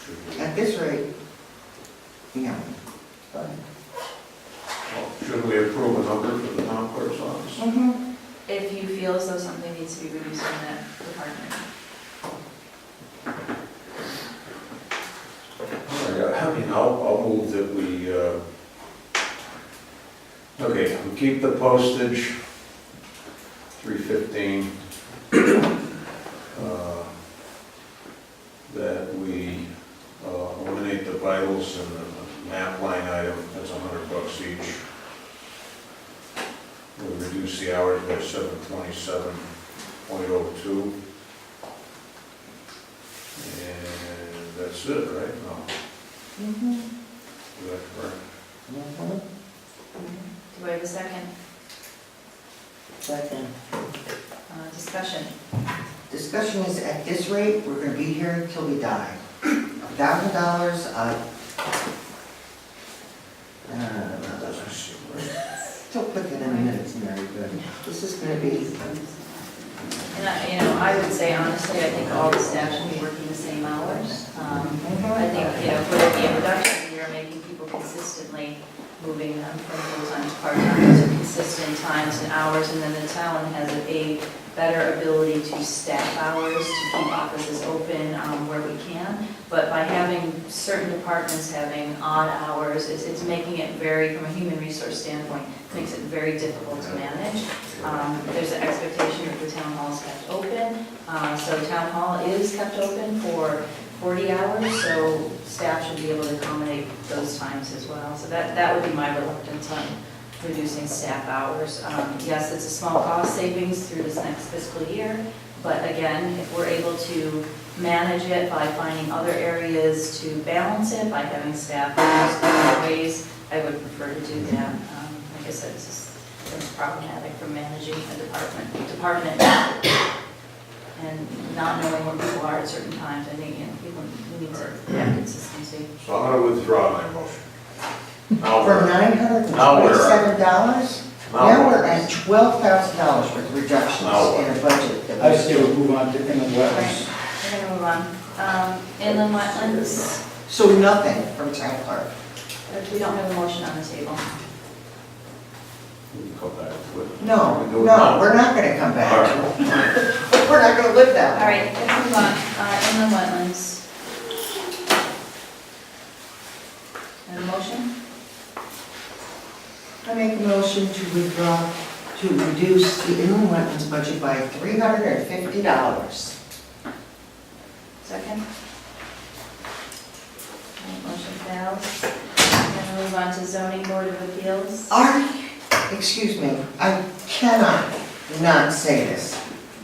Should we- At this rate, yeah. well, should we approve a number for the town clerk's office? If you feel as though something needs to be reduced in that department. I mean, I'll move that we, okay, we keep the postage, $315. That we eliminate the vitals and the map line item, that's $100 each. We reduce the hours by 727.02. And that's it, right? No. Is that correct? Do I have a second? Second. Discussion. Discussion is, at this rate, we're gonna be here until we die. $1,000, still put that in the minutes, Mary, good. This is gonna be, And I would say honestly, I think all the staff should be working the same hours. I think, for the introduction, you're making people consistently moving them from full-time to part-time to consistent times and hours, and then the town has a better ability to staff hours, to keep offices open where we can. But by having certain departments having odd hours, it's making it very, from a human resource standpoint, makes it very difficult to manage. There's an expectation that the town hall is kept open. So town hall is kept open for 40 hours, so staff should be able to accommodate those times as well. So that would be my reluctance on reducing staff hours. Yes, it's a small cost savings through this next fiscal year, but again, if we're able to manage it by finding other areas to balance it, by having staff in different ways, I would prefer to do that. Like I said, it's problematic for managing a department and not knowing where people are at certain times. I think, people we need to have consistency. So I'm gonna withdraw my motion. Now for we're- $927, now we're at $12,000 worth of reductions in a budget. that I we- say we move on to inland All right, wetlands. we're gonna move on. Inland wetlands, So nothing from town clerk. we don't have a motion on the table. We can go back to it. No, We do it no, now. we're not gonna come All back. right. We're not gonna live that All way. right, let's move on. Inland wetlands. And a motion? I make a motion to withdraw, to reduce the inland wetlands budget by $350. Second? All right, motion fails. Then we'll move on to zoning board of appeals. Excuse me, I cannot not say this.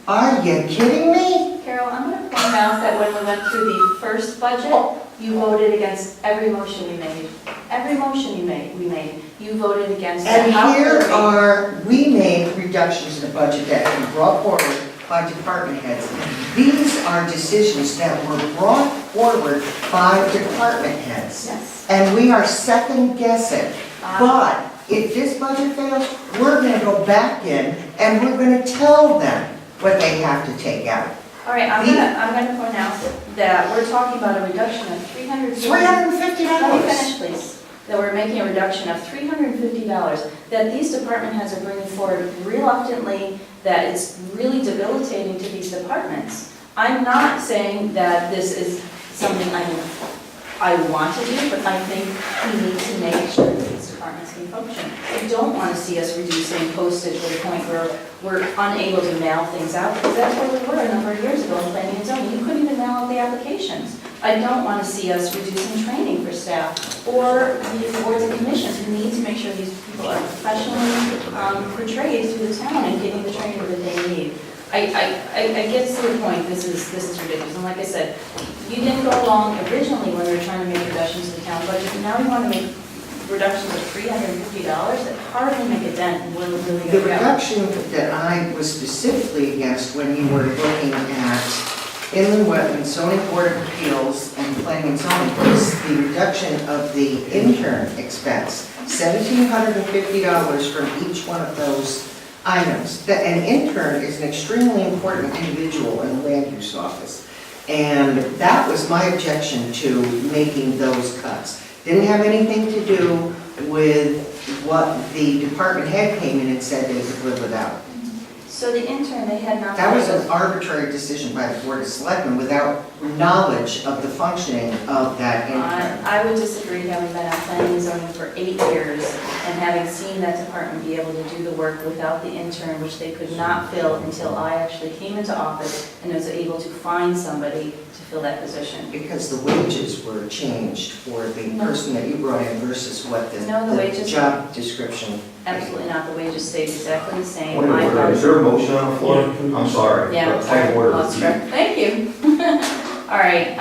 Are you kidding me? Carol, I'm going to point out that when we went through the first budget, you voted against every motion we made. Every motion we made, you voted against. And How here could we? are, we made reductions in the budget that have been brought forward by department heads. These are decisions that were brought forward by department heads. Yes. And we are second guessing. But if this budget fails, we're gonna go back in and we're gonna tell them what they have to take out. All right, I'm gonna point out that we're talking about a reduction of $350. Let me $350. finish, please. That we're making a reduction of $350, that these department heads are bringing forward reluctantly, that it's really debilitating to these departments. I'm not saying that this is something I want to do, but I think we need to make sure that these departments can function. I don't want to see us reducing postage to the point where we're unable to mail things out, because that's where we were a number of years ago in planning and zoning. You couldn't even mail out the applications. I don't want to see us reducing training for staff or the boards and commissions. We need to make sure these people are professionally portrayed through the town and getting the training that they need. I get to the point, this is ridiculous, and like I said, you didn't go along originally when we were trying to make reductions to the town budget, and now you want to make reductions of $350, that hardly make a dent in where we're really The going to go. reduction that I was specifically against when you were looking at inland wetlands, zoning board of appeals, and planning and zoning was the reduction of the intern expense, $1,750 from each one of those items. An intern is an extremely important individual in the land use office. And that was my objection to making those cuts. Didn't have anything to do with what the department head came in and said they could live without. So the intern, they had not. That was an arbitrary decision by the Board of Selectmen without knowledge of the functioning of that intern. I would disagree, having been on planning and zoning for 8 years and having seen that department be able to do the work without the intern, which they could not fill until I actually came into office and was able to find somebody to fill that position. Because the wages were changed for the person that you brought in versus what No, the wages- job description. Absolutely not, the wages stayed exactly the same. Point of order, is there a motion on the floor? I'm sorry. Yeah, but point of order. lost track. Thank you. All right,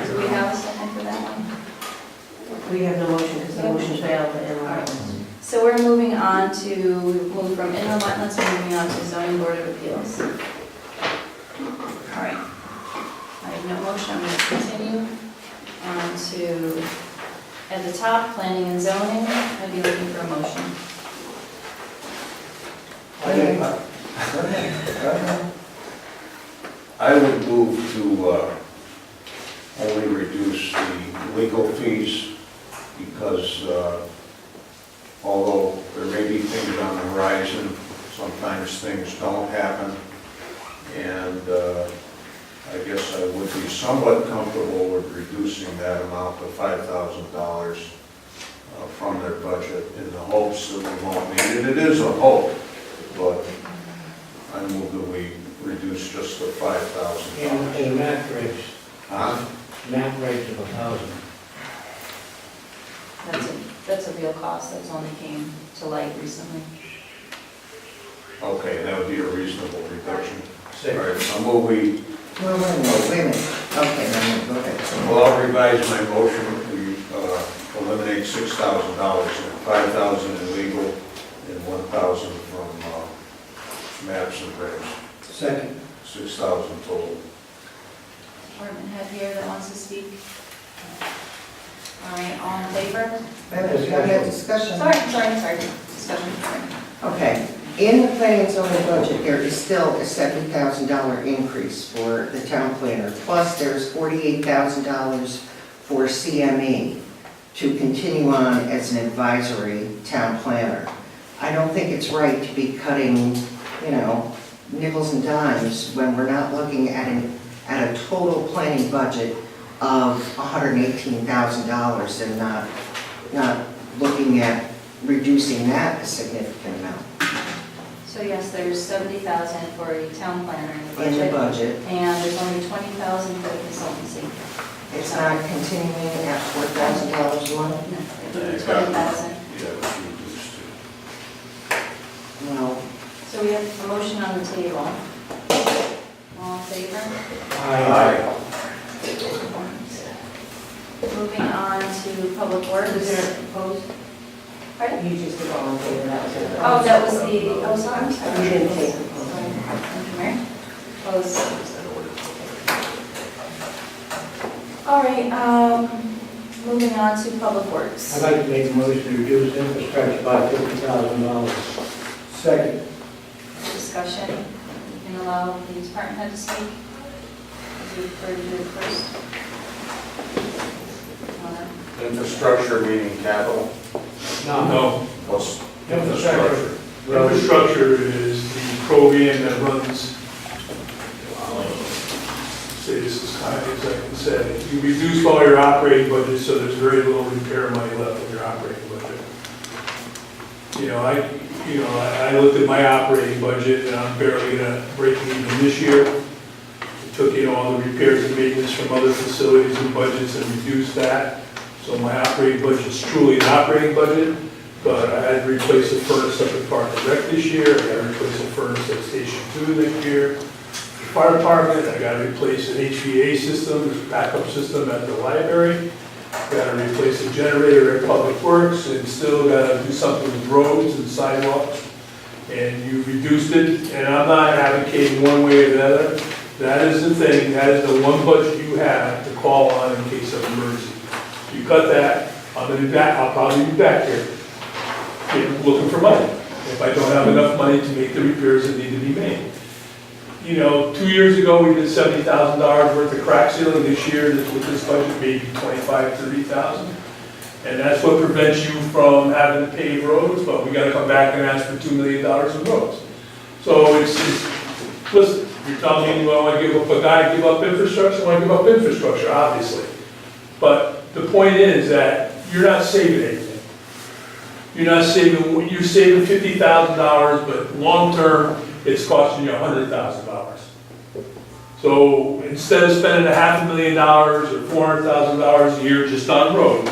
do we have a second for that one? We have no motion because the motion failed in the All right. wetlands. So So we're moving on to, move from inland wetlands, we're moving on to zoning board of appeals. All right. I have no motion, I'm going to continue on to, at the top, planning and zoning. I'd be looking for a motion. I would move to only reduce the legal fees because although there may be things on the horizon, sometimes things don't happen. And I guess I would be somewhat comfortable with reducing that amount to $5,000 from their budget in the hopes that we won't need it. It is a hope, but I move that we reduce just the $5,000. And the map rates, Huh? map rates of 1,000. That's a real cost that's only came to light recently. Okay, that would be a reasonable reduction. Six. All right, so move we, Well, wait a minute. Okay, then, go ahead. well, I'll revise my motion. We eliminate $6,000 and $5,000 in legal and $1,000 from maps and regs. Second. 6,000 total. Department head here that wants to speak? All right, all in favor? Wait a minute, we gotta have discussion. Sorry. Discussion. Okay, in the planning and zoning budget, there is still a $70,000 increase for the town planner, plus there's $48,000 for CME to continue on as an advisory town planner. I don't think it's right to be cutting, nickels and dimes when we're not looking at a total planning budget of $118,000 and not looking at reducing that a significant amount So yes, there's 70,000 for a town planner in the in budget. the budget. And there's only 20,000 for the consultancy. It's not continuing at $4,000 a month? No, it's 20,000. Yeah, it was reduced to. No. So we have a motion on the table. All in favor? Aye. Moving on to public works. Was there opposed? Pardon? You just did all in favor, that was it. Oh, that was I'm sorry. You didn't take the Sorry. opposed. Thank you, Mary. Opposed. All right, moving on to public works. I'd like to make a motion to reduce infrastructure by $50,000. Second. Discussion. You can allow the department head to speak. Would you prefer to do it first? Infrastructure meaning capital? No. What's Infrastructure. Infrastructure is the program that runs, say this is kind of, as I said, you reduce all your operating budget, so there's very little repair money left in your operating budget. I looked at my operating budget and I'm barely gonna break even this year. I took in all the repairs and maintenance from other facilities and budgets and reduced that. So my operating budget is truly an operating budget, but I had to replace a furnace up at Park and Rec this year, I got to replace a furnace at Station 2 next year. The fire department, I got to replace an HVA system, backup system at the library, got to replace a generator at Public Works, and still got to do something with roads and sidewalks. And you reduced it, and I'm not advocating one way or the other. That is the thing, that is the one budget you have to call on in case of emergency. You cut that, I'll probably be back here, looking for money, if I don't have enough money to make the repairs that need to be made. 2 years ago, we did $70,000 worth of crack sealing. This year, with this budget, maybe $25,000, $30,000. And that's what prevents you from having to pave roads, but we gotta come back and ask for $2 million in roads. So listen, you're telling me, well, I give up infrastructure, I want to give up infrastructure, obviously. But the point is that you're not saving anything. You're saving $50,000, but long-term, it's costing you $100,000. So instead of spending $500,000 or $400,000 a year just on roads,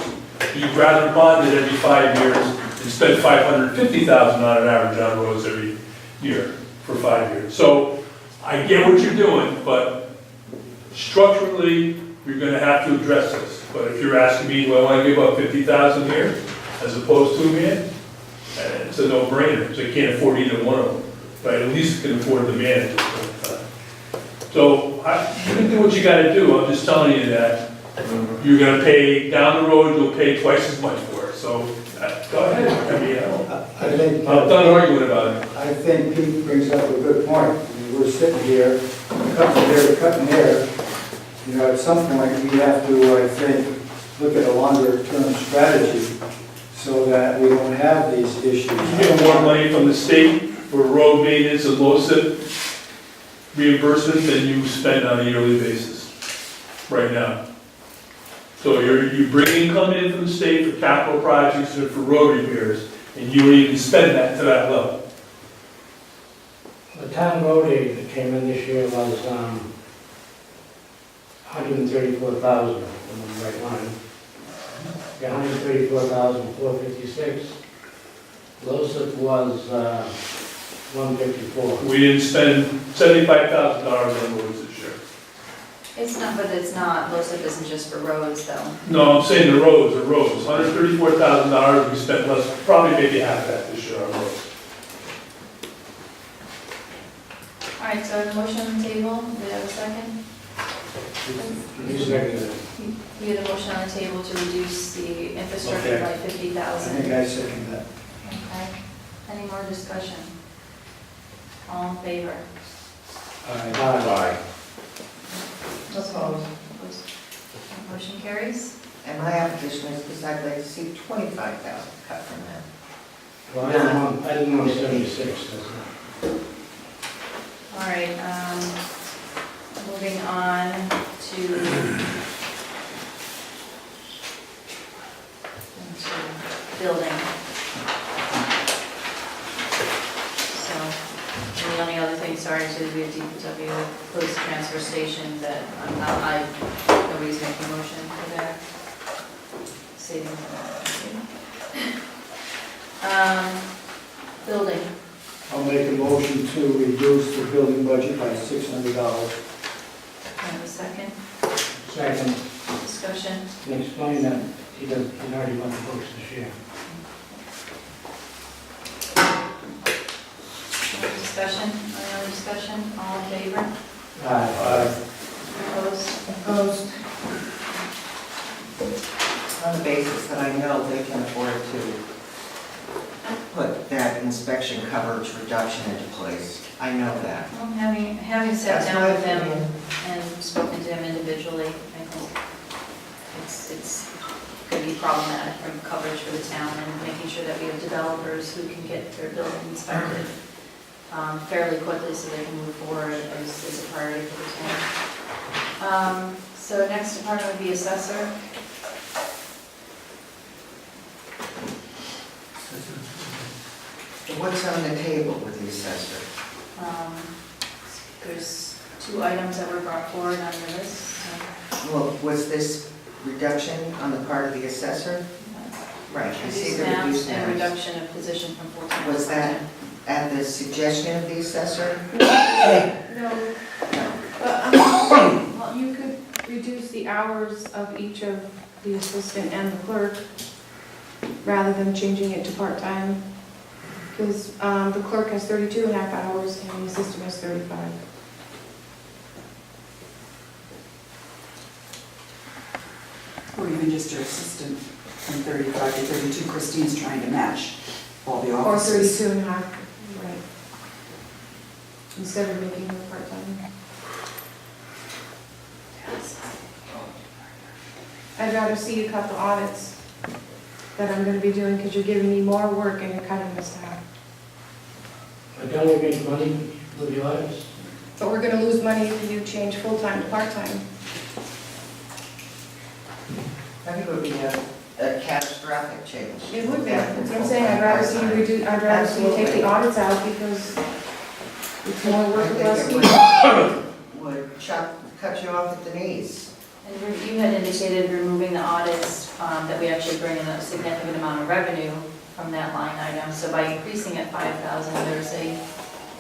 you'd rather bond it every 5 years and spend $550,000 on an average on roads every year for 5 years. So I get what you're doing, but structurally, you're gonna have to address this. But if you're asking me, well, I want to give up $50,000 here as opposed to $1 million, And it's a no-brainer, so you can't afford either one of them, but at least can afford the manager. So, you can do what you gotta do, I'm just telling you that you're gonna pay, down the road, you'll pay twice as much for it, so, go ahead, I mean, I think, I'm done arguing about it. I think Pete brings up a good point. I mean, we're sitting here, cutting there. You know, at some point, we have to, I think, look at a longer-term strategy so that we don't have these issues. You get more money from the state for road maintenance and LoCIP reimbursement than you spend on a yearly basis right now. So you bring income in from the state for capital projects or for road repairs, and you don't even spend that to that level. The town road aid that came in this year was, 134,000 on the right line. 134,456. LoCIP was, 154. We didn't spend $75,000 on roads this year. It's not, but it's not, LoCIP isn't just for roads though. No, I'm saying the roads, $134,000, we spent less, probably maybe half that this year on roads. All right, so I have a motion on the table, do I have a second? You seconded it. We had a motion on the table to reduce the infrastructure Okay. by I think 50,000. I second that. Okay, any more discussion? All in favor? Aye. Opposed. Motion carries. And my application is because I'd like to see 25,000 cut from that. Well, I didn't want 76, that's not. All right, moving on to building. So, and the only other thing, sorry, to the DPW, close transfer station that nobody's making a motion for that. Saving. Building. I'll make a motion to reduce the building budget by $600. Have a second? Second, Discussion? and explain that he already went to books this year. Any discussion? Any other discussion? All in favor? Aye. Opposed? Opposed. On the basis that I know they can afford to put that inspection coverage reduction into place. I know that. Well, having sat That's down my with him opinion. and spoken to him individually, I think it's could be problematic from coverage for the town and making sure that we have developers who can get their building inspected fairly quickly so they can move forward is a priority for the town. So next department would be assessor. What's on the table with the assessor? There's 2 items that were brought forward on your list. Well, was this reduction on the part of the assessor? Right, I see Reduced the maps reduced and maps. reduction of position from full-time to Was that part-time. at the suggestion of the assessor? No, but, well, you could reduce the hours of each of the assistant and the clerk rather than changing it to part-time. Because the clerk has 32 and a half hours and the assistant has 35. Or even just your assistant from 35 to 32, Christine's trying to match all the Or offices. 32 and a half, right. Instead of making her part-time. I'd rather see you cut the audits that I'm gonna be doing because you're giving me more work and you're cutting the staff. But don't we make money with the audits? But we're gonna lose money if you change full-time to part-time. I think it would be a catastrophic change. It would be, that's what I'm saying, I'd rather see you reduce, I'd rather see you take the audits out because it's more work with less people. Would cut you off at the knees. And you had indicated removing the audits, that we actually bring in a significant amount of revenue from that line item. So by increasing it 5,000, there's a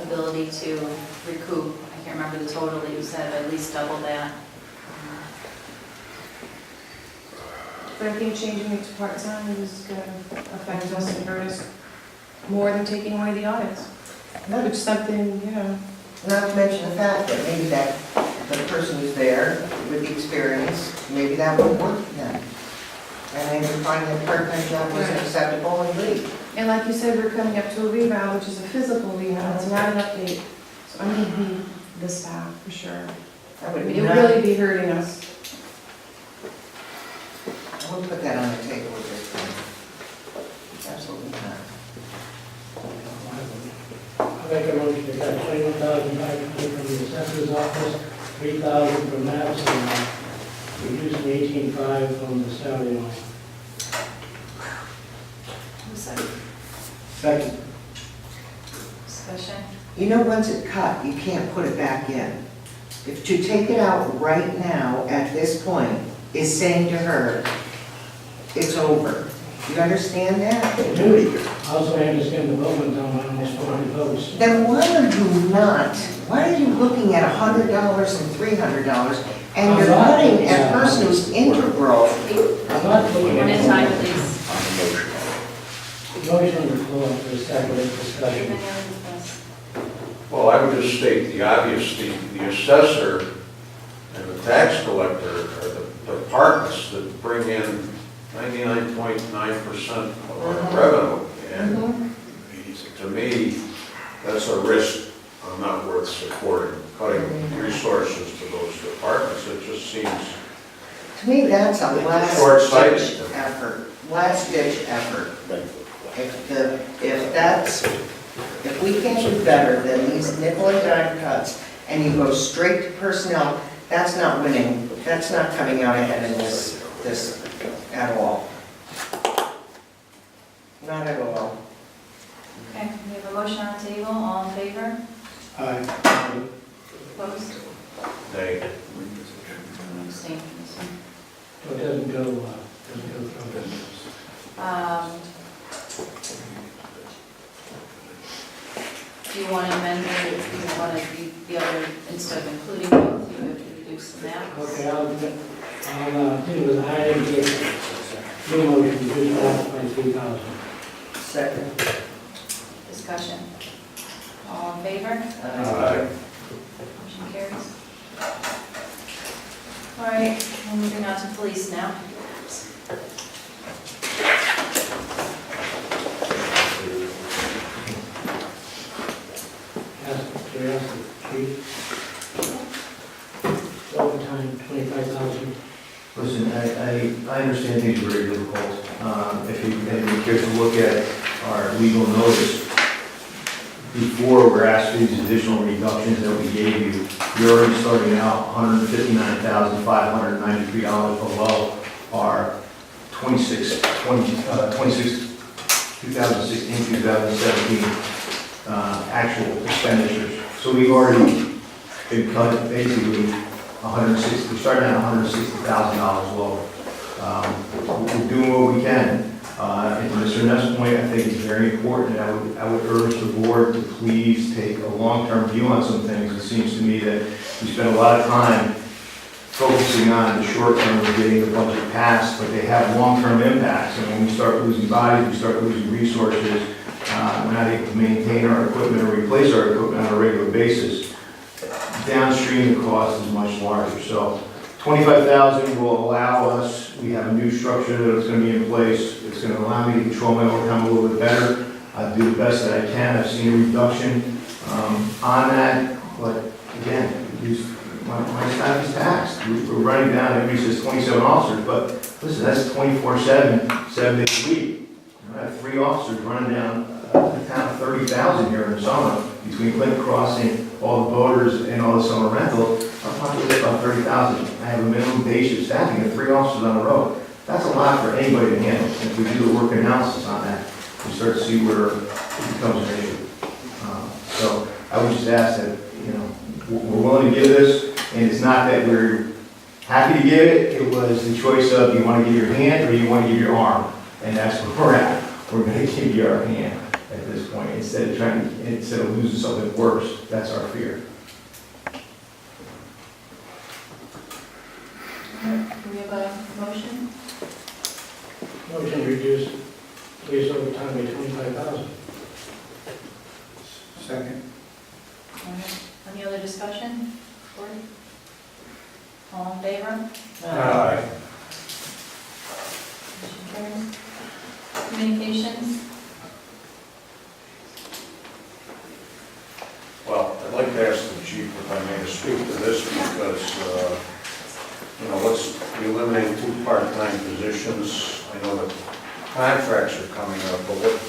ability to recoup, I can't remember the total that you said, but at least double that. But I think changing it to part-time is gonna affect us and hurt us. more than taking away the audits. Which is something, you know, Not to mention the fact that maybe that the person who's there with the experience, maybe that would work for them. And they would find that part-time job wasn't acceptable and leave. and like you said, we're coming up to a revow, which is a physical revow, it's not an update. So I'm gonna be the staff, for sure. I would It would not, really be hurting us. I would put that on the table at this point. Absolutely not. I make a motion to cut 21,500 from the assessor's office, 3,000 from maps, and reduce the 18,500 from the salary line. Second. Second. Discussion? You know, once it's cut, you can't put it back in. If to take it out right now, at this point, is saying to her, it's over. You understand that? Also, I understand the vote went down by almost 400 votes. Then why are you not, why are you looking at $100 and $300, and you're cutting a person who's integral? I'm not looking One at... at a time, please. Motion on the floor for a second discussion. Any other discuss? Well, I would just state the obvious, the assessor and the tax collector are the departments that bring in 99.9% of our revenue. And to me, that's a risk not worth supporting, cutting resources to those departments. It just seems To me, that's a last short-sighted. ditch effort, last ditch effort. If we can do better than these nickel and dime cuts, and you go straight to personnel, that's not winning, that's not coming out ahead in this at all. Not at all. Okay, we have a motion on the table, all in favor? Aye. Opposed? they, I'm abstaining from this one. So it doesn't go through this. Do you want to amend it, do you want to be the other, instead of including both, you have to reduce the maps? Okay, I'll deal with item J. New motion to reduce maps by 3,000. Second. Discussion. All in favor? Motion carries. All right, we're moving on to police now. Ask curiosity, chief. Overtime, 25,000. Listen, I understand things are very difficult. If you care to look at our legal notice, before we're asked for these additional reductions that we gave you, you're already starting out $159,593 below our 2016, 2017 actual expenditures. So we've already been cut basically 160, we're starting at $160,000 lower. We're doing what we can. And to Mr. Neff's point, I think it's very important. I would urge the board to please take a long-term view on some things. It seems to me that we spend a lot of time focusing on the short term of getting the budget passed, but they have long-term impacts. And when we start losing bodies, we start losing resources, we're not able to maintain our equipment or replace our equipment on a regular basis. Downstream, the cost is much larger. So $25,000 will allow us, we have a new structure that's going to be in place. It's going to allow me to control my overtime a little bit better. I'll do the best that I can. I've seen a reduction on that, but again, my staff is taxed. We're running down, everybody says 27 officers, but listen, that's 24/7, 7 days a week. I have 3 officers running down a town of 30,000 here in the summer between Clinton Crossing, all the boaters, and all the summer rental. Our population is about 30,000. I have a minimum day shift staffing of 3 officers on the road. That's a lot for anybody to handle. If we do a work analysis on that, we start to see where it becomes an issue. So I would just ask that, we're willing to give this, and it's not that we're happy to give it. It was the choice of, you want to give your hand or you want to give your arm, and that's where we're at. We're going to give you our hand at this point instead of losing something worse. That's our fear. Do we have a motion? Motion to reduce police overtime by 25,000. discussion? Cory? All in favor? Aye. Motion carries. Communications? Well, I'd like to ask the chief if I may speak to this because, let's eliminate 2 part-time positions. I know that contracts are coming up, but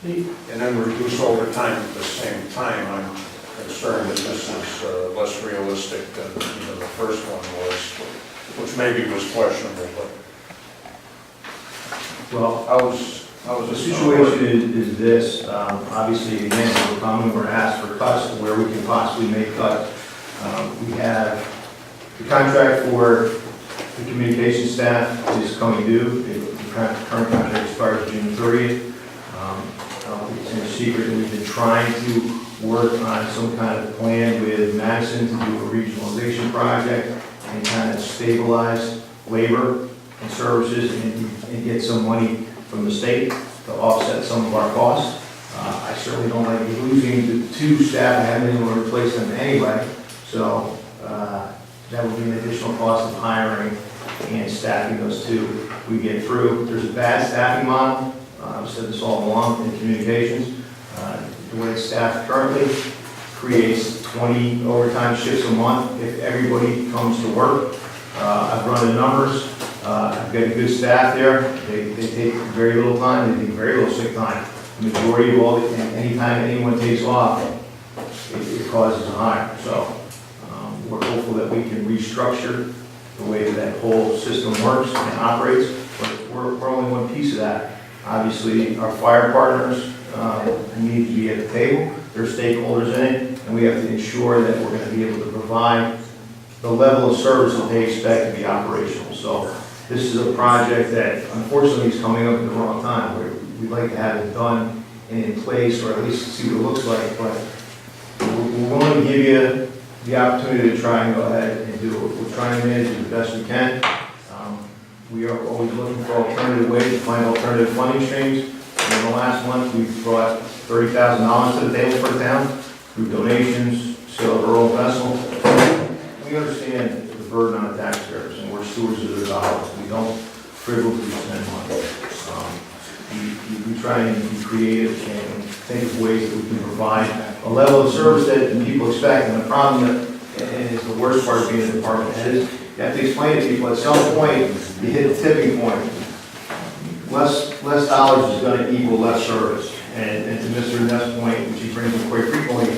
and then reduce overtime at the same time. I'm concerned that this is less realistic than the first one was, which maybe was questionable, but Well, I was the situation is this, obviously, again, we're coming, we're asked for cuts where we can possibly make cuts. We have the contract for the communication staff is coming due. The current contract expires June 30th. I don't think it's any secret that we've been trying to work on some kind of plan with Madison to do a regionalization project and kind of stabilize labor and services and get some money from the state to offset some of our costs. I certainly don't like losing the 2 staff. I haven't been able to replace them anyway, so that would be an additional cost of hiring and staffing those 2. We get through. There's a bad staffing model. I've said this all along in communications. The way it's staffed currently creates 20 overtime shifts a month if everybody comes to work. I've run the numbers. I've got a good staff there. They take very little time. They take very little sick time. The majority of all, anytime anyone takes off, it causes a hire. So we're hopeful that we can restructure the way that whole system works and operates. But we're only one piece of that. Obviously, our fire partners need to be at the table. They're stakeholders in it, and we have to ensure that we're going to be able to provide the level of service that they expect to be operational. So this is a project that unfortunately is coming up at the wrong time. We'd like to have it done and in place, or at least see what it looks like, but we're willing to give you the opportunity to try and go ahead and do it. We're trying to manage it the best we can. We are always looking for alternative ways to find alternative funding streams. In the last month, we've brought $30,000 to the table for the town through donations, sale of our old vessel. We understand the burden on the taxpayers, and we're stewards of their dollars. We don't frivolously spend money. We try and be creative and think of ways that we can provide a level of service that people expect. And the problem and is the worst part of being a department head is you have to explain to people at some point you hit a tipping point. Less dollars is going to equal less service. And to Mr. Ness' point, which he brings up quite frequently,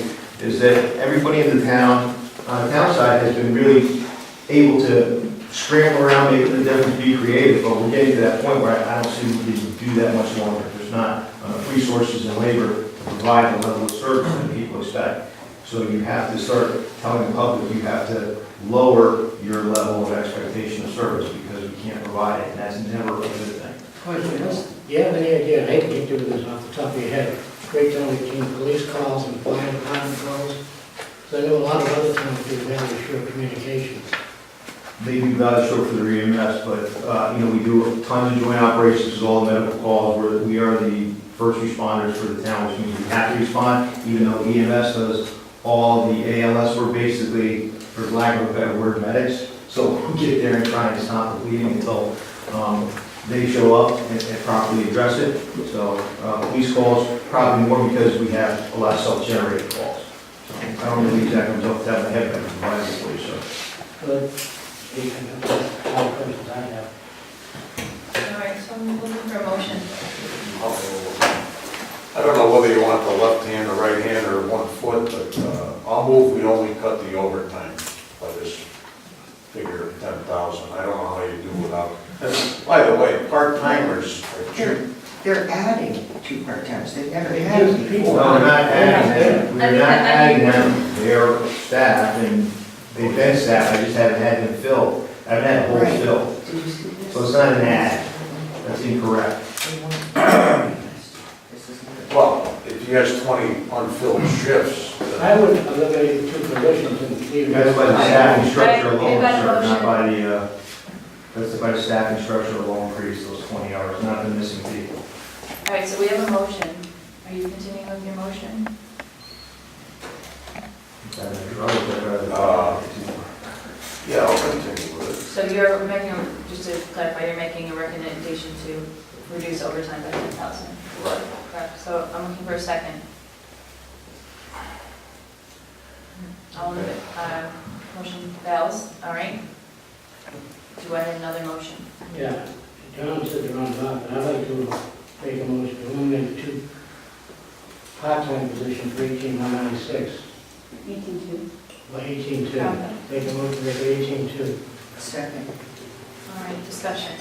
is that everybody in the town, on the town side, has been really able to scramble around, make the difference, be creative, but we're getting to that point where I don't see we can do that much longer. There's not enough resources and labor to provide the level of service that people expect. So you have to start telling the public you have to lower your level of expectation of service because we can't provide it, and that's never a good thing. Do you have any idea, I hate to get into this off the top of your head, breakdown between police calls and fire department calls? So I know a lot of other towns do very short communications. They do valid short for the EMS, but, we do tons of joint operations with all the medical calls where we are the first responders for the town, which means we have to respond, even though EMS does all the ALS, we're basically, for lack of a better word, medics. So we'll get there and try and stop the bleeding until they show up and properly address it. So police calls, probably more because we have a lot of self-generated calls. So I don't know the exact comes off the top of my head, but I can provide it for you, sir. Good. All the questions I have. All right, so I'm looking for a motion. I don't know whether you want the left hand or right hand or 1 foot, but I'll move we only cut the overtime by this figure of 10,000. I don't know how you do without. And by the way, part-timers are cheap. They're adding 2 part-timers. They've never had it No, before. we're not adding them. We're not adding them. They're staffed and they've been staffed. I just haven't had them filled. I haven't had a whole Right. fill. Did you see this? So it's not an ad. That's incorrect. This is not- Well, if he has 20 unfilled shifts, I then would eliminate the 2 positions and leave. That's by the staffing structure Right, alone, got a sir, not motion. by the, that's by the staffing structure alone increase those 20 hours, not the missing people. All right, so we have a motion. Are you continuing with your motion? Yeah, I'll continue with it. So you're making, just to clarify, you're making a recommendation to reduce overtime by 10,000. Right. Correct, so I'm looking for a second. All in it, motion fails, all right. Do I have another motion? Yeah, John said they're on top, and I'd like to make a motion to eliminate the 2 part-time positions for 18,196. 18.2. Well, 18,2. Okay. Make a motion to make it 18,2. Second. All right, discussion.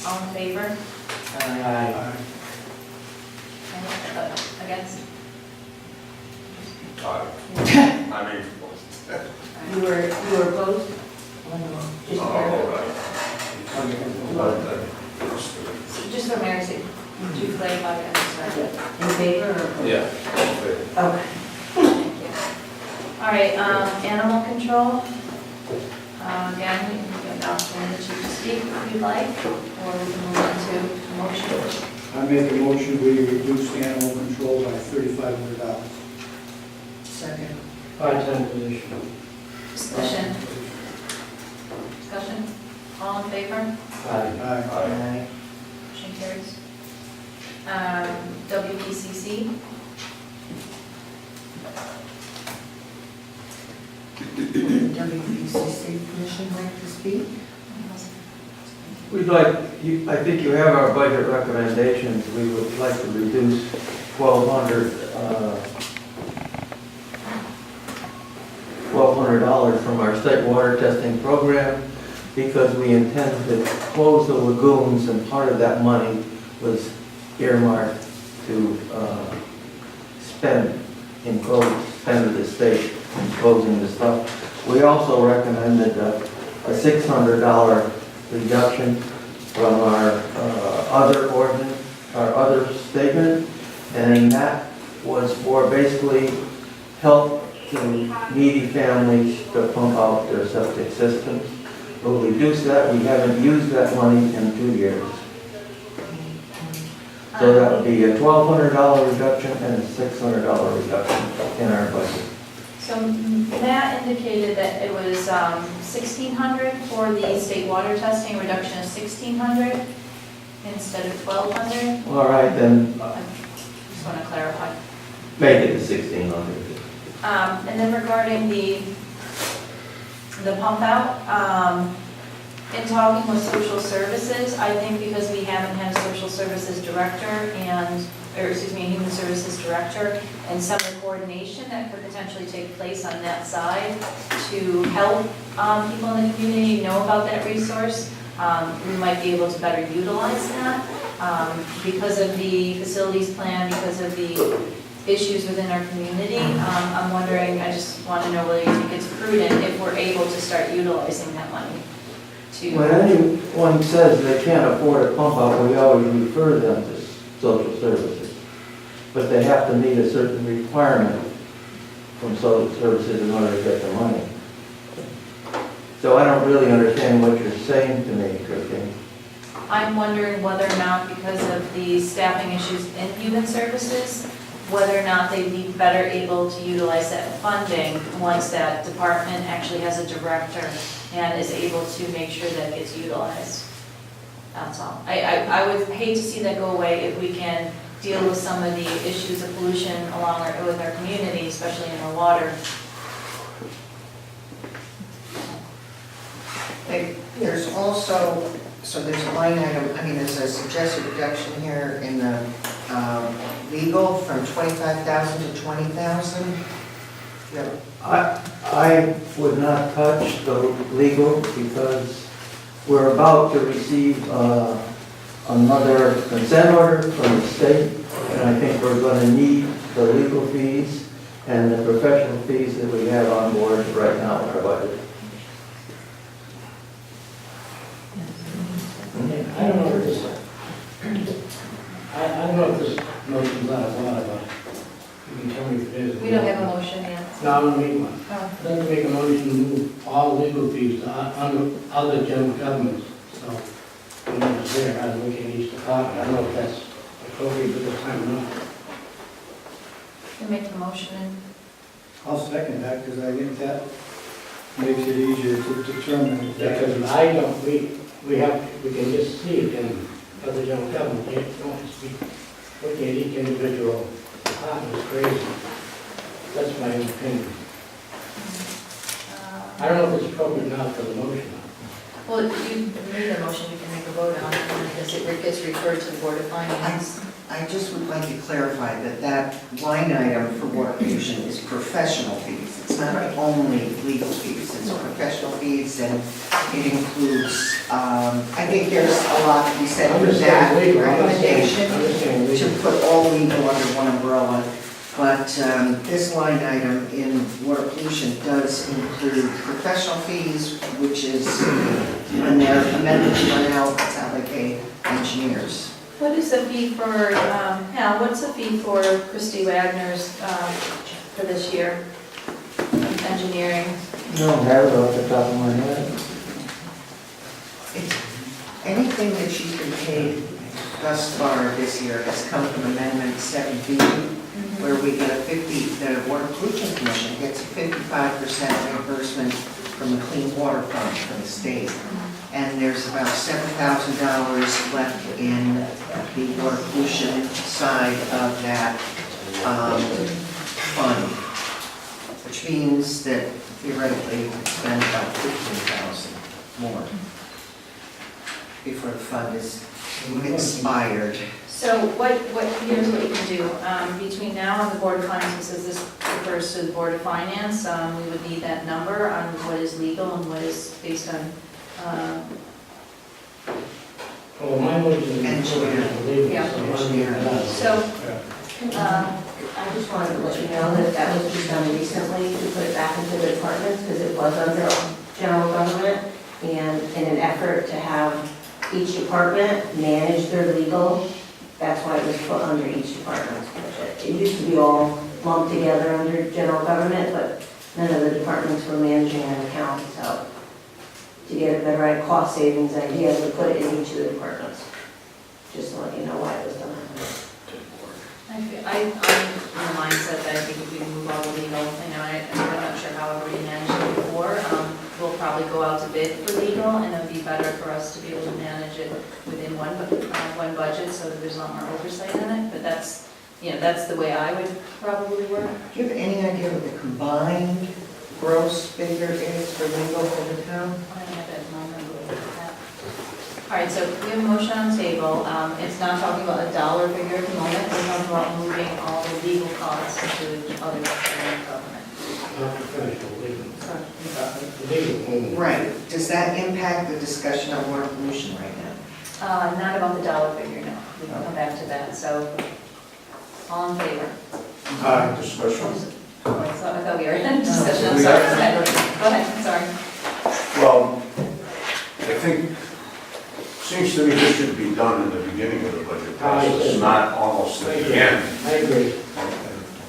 All in favor? Aye. Any against? I mean, You were opposed? Just just for Mary's sake, do you clarify that? I'm sorry. In favor or opposed? yeah. Okay. Thank you. All right, animal control. Again, you can get an opportunity to speak if you'd like, or we can move on to motion. I make a motion, we reduce animal control by $3,500. Second. Part-time position. Discussion. Discussion? All in favor? Aye. Aye. Motion carries. WPCC. WPCC Commission like to speak? We'd like, I think you have our budget recommendations. We would like to reduce $1,200 from our state water testing program because we intend to close the lagoons, and part of that money was earmarked to spend to the state in closing the stuff. We also recommended a $600 reduction from our other ordinance, our other statement, and that was for basically help to needy families to pump out their septic systems. We'll reduce that. We haven't used that money in 2 years. So that would be a $1,200 reduction and a $600 reduction in our budget. So Matt indicated that it was $1,600 for the state water testing, a reduction of $1,600 instead of $1,200. All right, then I just want to clarify. make it to $1,600. And then regarding the pump out, in talking with social services, I think because we haven't had a social services director a human services director, and some of the coordination that could potentially take place on that side to help people in the community know about that resource, we might be able to better utilize that. Because of the facilities plan, because of the issues within our community, I'm wondering, I just want to know whether you think it's prudent if we're able to start utilizing that money to... When anyone says they can't afford a pump out, we always refer them to social services. But they have to meet a certain requirement from social services in order to get the money. So I don't really understand what you're saying to me, Christine. I'm wondering whether or not, because of the staffing issues in human services, whether or not they'd be better able to utilize that funding once that department actually has a director and is able to make sure that gets utilized. That's all. I would hate to see that go away if we can deal with some of the issues of pollution with our community, especially in our water. There's also, so there's a line item, there's a suggested reduction here in the legal from 25,000 to 20,000. Yeah. I would not touch the legal because we're about to receive another consent order from the state, and I think we're going to need the legal fees and the professional fees that we have on board right now in our budget. I don't know if this, I don't know if this motion's out of order, but you can tell me if it is. We don't have a motion yet. No, I'm gonna make one. Oh. I'd like to make a motion to move all legal fees to other general governments. So, when I was there, I was looking at each department. I don't know if that's appropriate at this time or not. You make the motion and I'll second that, because I think that makes it easier to determine. Because I don't, we can just see it in other general government, you don't just be looking at each individual department is crazy. That's my own opinion. I don't know if it's appropriate now for the motion. well, if you made a motion, you can make a vote on it, because it gets referred to the Board of Finance. I just would like to clarify that that line item for water pollution is professional fees. It's not only legal fees, it's professional fees, and it includes, I think there's a lot to be said for that recommendation, to put all legal under one umbrella. But this line item in water pollution does include professional fees, which is, when their amendments run out, that's how they pay engineers. What is the fee for, Hal, what's the fee for Christy Wagner's, for this year? Engineering? No, have it off the top of my head. Anything that she's been paid thus far this year has come from Amendment 7B, where we get a 50, the Water Pollution Commission gets a 55% reimbursement from the Clean Water Fund from the state. And there's about $7,000 left in the water pollution side of that fund, which means that theoretically we could spend about $15,000 more before the fund is expired. So here's what you can do, between now and the Board of Finance, since this refers to the Board of Finance, we would need that number on what is legal and what is based on, Well, my motion is legal. Yeah. So, I just wanted to let you know that that was just done recently to put it back into the departments because it was under general government, and in an effort to have each department manage their legal, that's why it was put under each department's budget. It used to be all lumped together under general government, but none of the departments were managing an account, so to get a better cost savings idea, we put it in each of the departments. Just to let you know why it was done. I'm in the mindset that I think if we move all the legal, I'm not sure how everybody managed it before, we'll probably go out to bid for legal, and it would be better for us to be able to manage it within one budget, so that there's a lot more oversight in it, but that's the way I would probably work. Do you have any idea what the combined gross figure is for legal for the town? I have it, I remember that. All right, so we have a motion on the table. It's not talking about a dollar figure at the moment. We're talking about moving all the legal costs to other government. Not professional, legal. Legal. Right. Does that impact the discussion on water pollution right now? Not about the dollar figure, no. We can come back to that. So, all in favor? Discussion. Oh, I thought we were in discussion. I'm sorry. Go ahead, I'm sorry. Well, I think, seems to me this should be done in the beginning of the budget process, not almost at the end. I agree.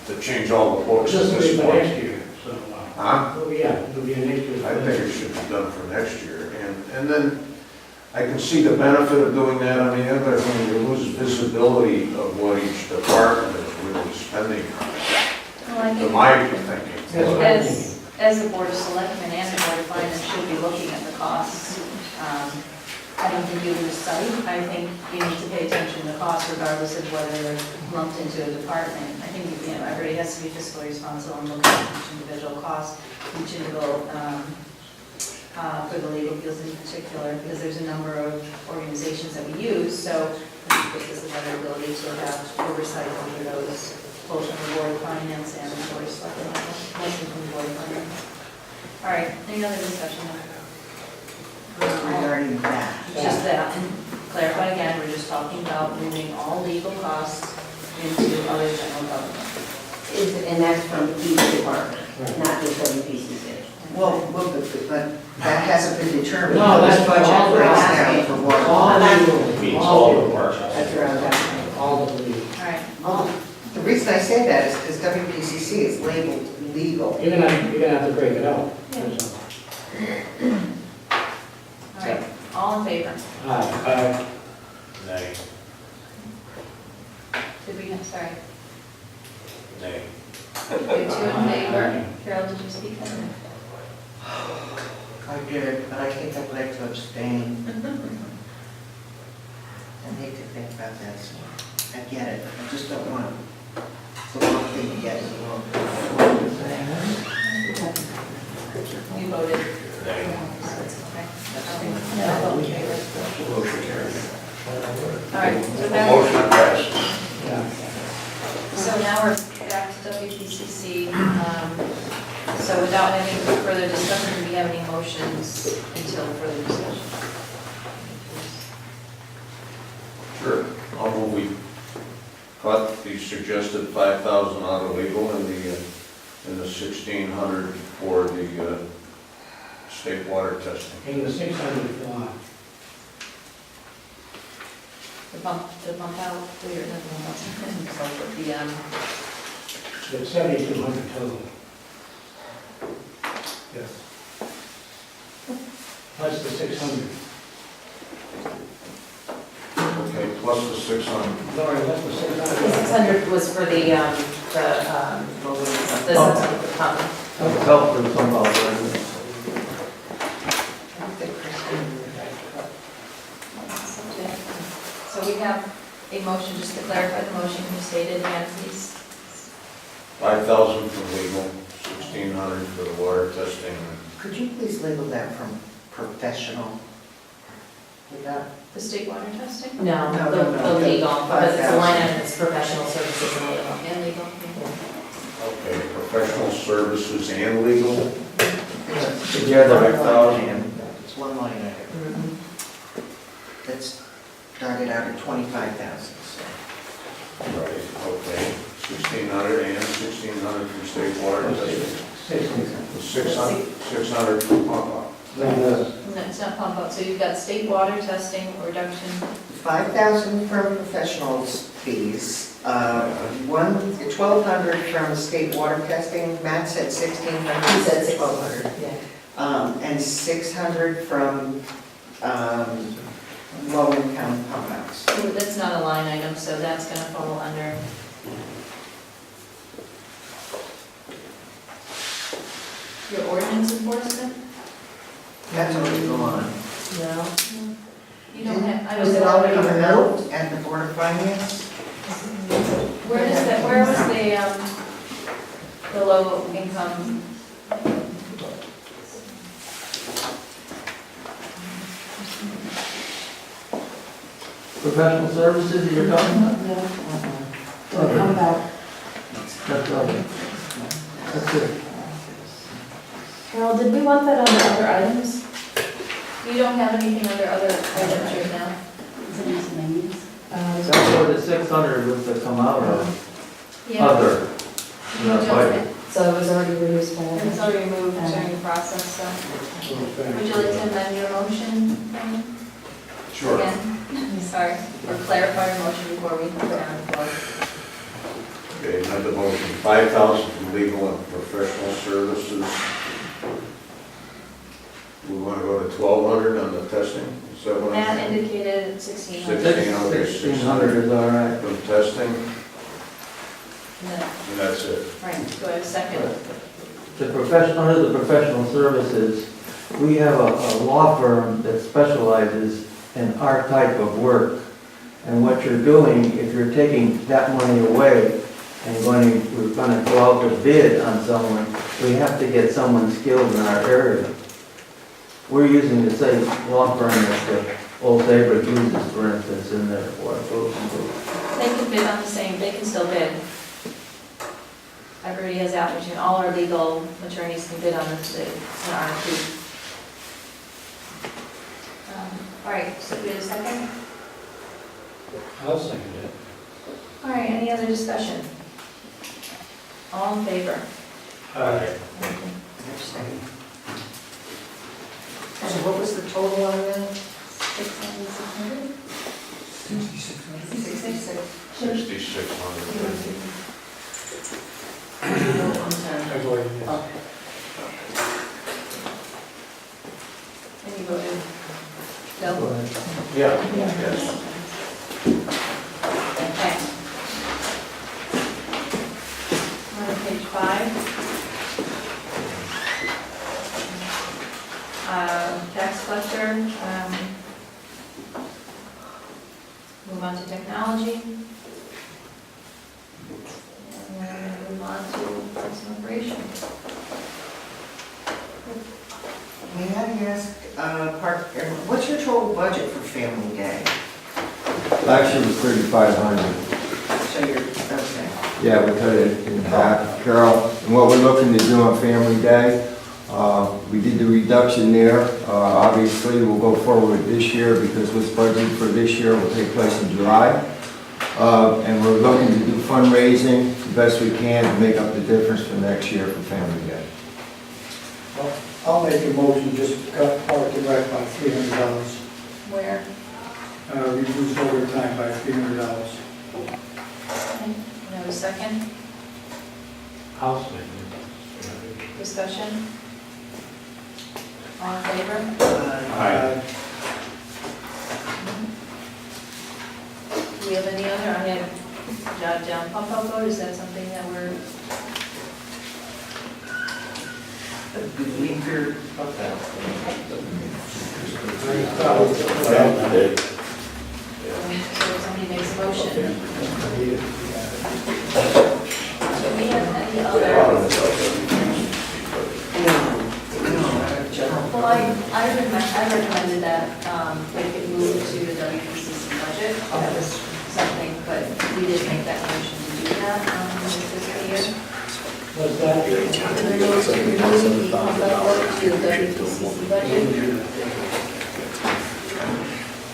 To change all the books at This will this be for point. next year, so. Huh? It'll be next year. I think it should be done for next year. And then I can see the benefit of doing that. On the other hand, you lose visibility of what each department is really spending on. Well, I To think my thinking. as the Board of Selectmen and the Board of Finance should be looking at the costs. I don't think you lose sight. I think you need to pay attention to the costs regardless of whether they're lumped into a department. I think, everybody has to be fiscally responsible and look at each individual cost, each individual, for the legal fields in particular, because there's a number of organizations that we use, so I think this is a better ability to have oversight over those, both from the Board of Finance and the Board of Selectmen, mostly from the Board of Finance. All right, any other discussion? Regarding that. Just that, and clarify again, we're just talking about moving all legal costs into other general government. And that's from each department, not just WPCC. Well, but that hasn't been determined. No, that's This budget all breaks we're down asking. for water. All legal. Means all the departments. That's where I was asking. All the legal. All right, The reason I say that is because WPCC is labeled legal. You're gonna have to break it out. That's all. all right, all in favor? Aye. Nay. Did we, sorry, Nay. two in favor. Carol, did you speak on it? I did, but I think I'd like to abstain. I hate to think about that, so I get it, I just don't want the wrong thing to get it wrong. You voted. All right, so now, Motion passes. so now we're back to WPCC. So without having further discussion, do we have any motions until further discussion? Sure. I'll move we cut the suggested 5,000 out of legal and the 1,600 for the state water testing. And the 600, The bump out, we're not the bump out, it's 7,200 total, Yes. plus the 600. Okay, plus the 600. Sorry, that's the The 600. 600 was for the pump. Help for some of our So we have a motion, just to clarify the motion you stated again, please. 5,000 for legal, 1,600 for the water testing. Could you please label that from professional? Without, The state water testing? No, No, the no, no. legal, because it's a line item, it's professional services and legal. And legal. Okay, professional services and legal, together. 5,000. it's one line item. Mhm. That's started out at 25,000. Right, okay. 1,600 and 1,600 for state water testing. 600 for pump out. No, it's not pump out, so you've got state water testing reduction. 5,000 from professionals fees, 1,200 from state water testing, Matt said 1,600. He said 1,600, yeah. And 600 from low-income pump outs. So that's not a line item, so that's gonna fall under. Your ordinance enforcement? That's already gone. No. You don't have, I Was was it already already, removed at the Board of Finance? where is that, where was the low income? Professional services you're talking about? No. Other. How about, That's other. That's it. Carol, did we want that on the other items? You don't have anything under other items right now? That's where the 600 was to come out of, Yeah. other. You don't- so it was already reduced by And it's already removed during the process, so. Would you like to amend your motion, Frank? Sure. Again? Sorry, or clarify your motion before we put down the floor. Okay, another motion, 5,000 for legal and professional services. We want to go to 1,200 on the testing? Is that what I'm- Matt indicated 1,600. 1,600 is all right. From testing, No. and that's it. Right, go ahead, second. The professional, under the professional services, we have a law firm that specializes in our type of work. And what you're doing, if you're taking that money away and we're going to go out to bid on someone, we have to get someone skilled in our area. We're using the same law firm that the Old Saybrook uses, for instance, in their water codes and so. They can bid on the same, they can still bid. Everybody has the opportunity, all our legal attorneys can bid on the RFP. All right, so we have a second? I'll second it. All right, any other discussion? All in favor? So what was the total on that? 600? 66. 6,600. I'm sorry. I've already, yes. Okay. And you voted no? Yeah, yes. Okay. On to page 5. Tax collector, move on to technology. And then move on to parks and operation. May I ask, what's your total budget for Family Day? Last year was 3,500. So you're, okay. Yeah, we cut it in half, Carol. And what we're looking to do on Family Day, we did the reduction there. Obviously, we'll go forward this year because what's budgeted for this year will take place in July. And we're looking to do fundraising the best we can to make up the difference for next year for Family Day. I'll make a motion just to cut Park and Rec by $300. Where? Reduce overtime by $300. No second, I'll second it. discussion? All in favor? Do we have any other, I have jot down pump out vote, is that something that we're? Good week for So somebody makes a motion. Do we have any other? Well, I recommended that we could move it to the WPCC budget. That was something, but we didn't make that motion to do that this fiscal year. What's that? To remove the pump out vote to the WPCC budget.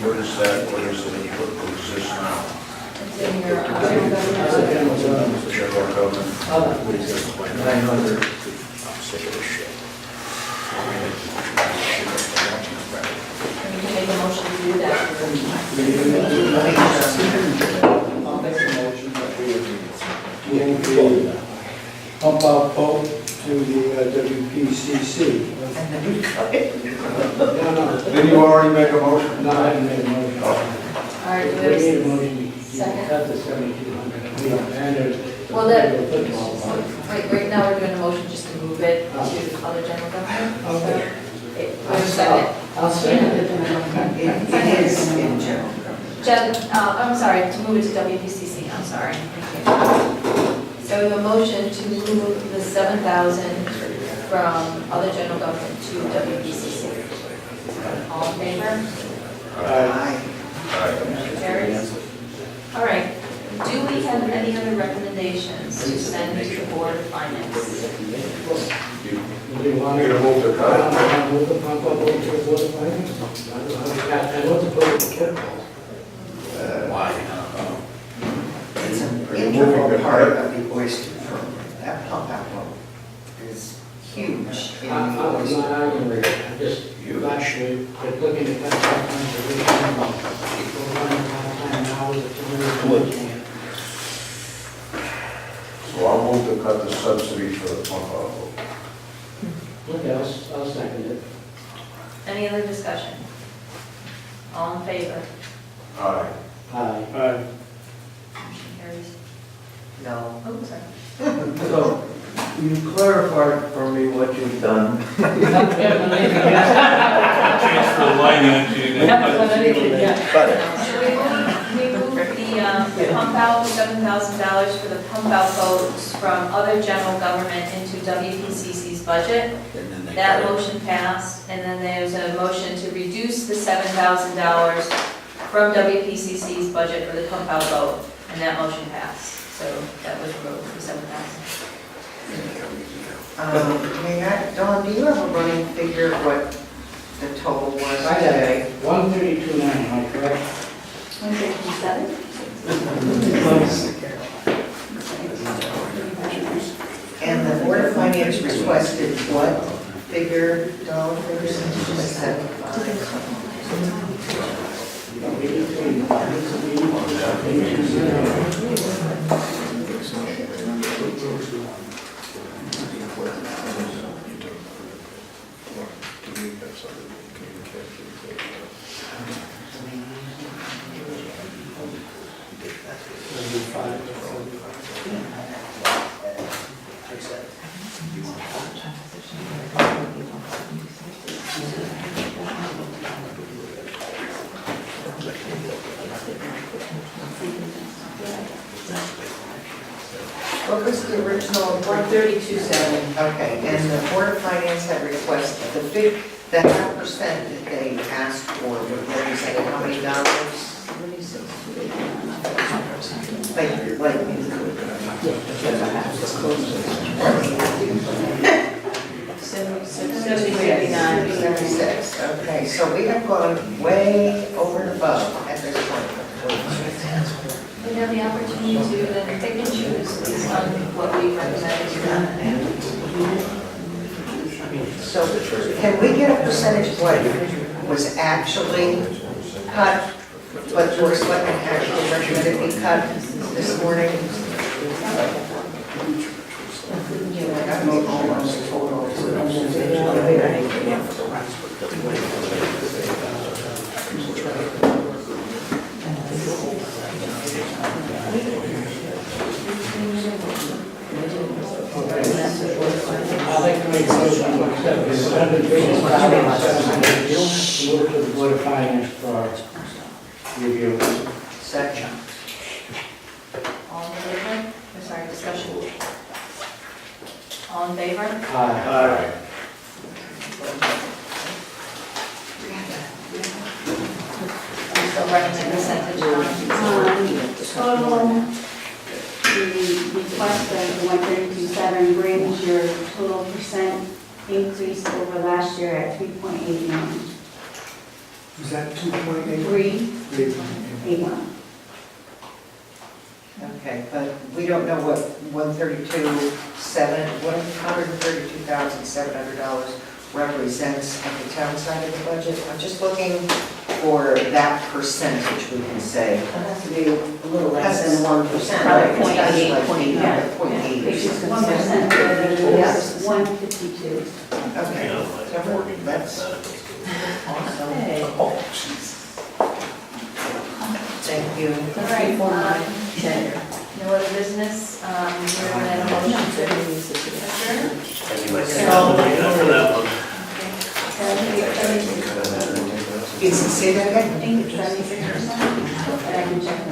What is that, what is it, what is this now? It's in your, General government? 900. we can make a motion to do that. I'll make a motion that we move the pump out vote to the WPCC. Did you already make a motion? No, I haven't made a motion. All right, do We we made a have motion to Second. cut the 7,200. And there's. Well, that- right now we're doing a motion just to move it to other general government. Okay. Wait a second. I'll second it. It is in general. I'm sorry, to move it to WPCC, I'm sorry. Thank you. So we have a motion to move the 7,000 from other general government to WPCC. All in favor? Aye. Carries. All right. Do we have any other recommendations to send to the Board of Finance? Do you want me to move the cut? I move the pump up over to the Board of Finance. I want to put it in football. Why? It's an integral part of the oyster program. That pump out vote is huge in I'm the not oyster. arguing with it. I'm just, actually, but looking at that part-time position, people running part-time hours, it's only So I'll move to cut the subsidy for the pump out. Okay, I'll second it. Any other discussion? All in favor? Aye. Aye. Motion carries. No. Oh, sorry. So, you clarify for me what you've done. Transfer the line into So we moved the pump out, $7,000 for the pump out votes from other general government into WPCC's budget. That motion passed, and then there's a motion to reduce the $7,000 from WPCC's budget for the pump out vote, and that motion passed. So that was removed, the $7,000. Dawn, do you have a running figure of what the total was I got today? 132.9, am I correct? 157? And the Board of Finance requested what figure, dollar figure? 75. What was the original? 132.7. Okay, and the Board of Finance had requested the half percent that they asked for, would represent how many dollars? $76, okay, so we have gone way over and above at this point. We have the opportunity to then pick and choose based on what we recommend to them. So can we get a percentage of what was actually cut, what Board of Selectmen actually recommended be cut this morning? I'd like to make a motion to accept the $7,700 move to the Board of Finance for review. Second. All in favor? I'm sorry, discussion. All in favor? Aye. I'm still running the percentage on. Total, the request of the 132.7 brings your total percent increase over last year at 3.89. Was that 2.8? 3.81. Okay, but we don't know what $132,700 represents at the town side of the budget. I'm just looking for that percentage, we can say. It has to be a little less than 1%. Probably right? 0.8. Yeah, 0.8. Which is 1%, Yes. 152. Okay, so that's awesome. Thank you. All right, no other business, we're going to have a motion to adjourn. For that one. Say that again? I think it's 76%. I can check the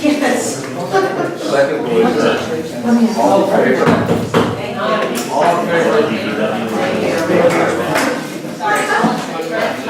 Yes. Second, to adjourn. All in favor? All in favor? Sorry, all in favor?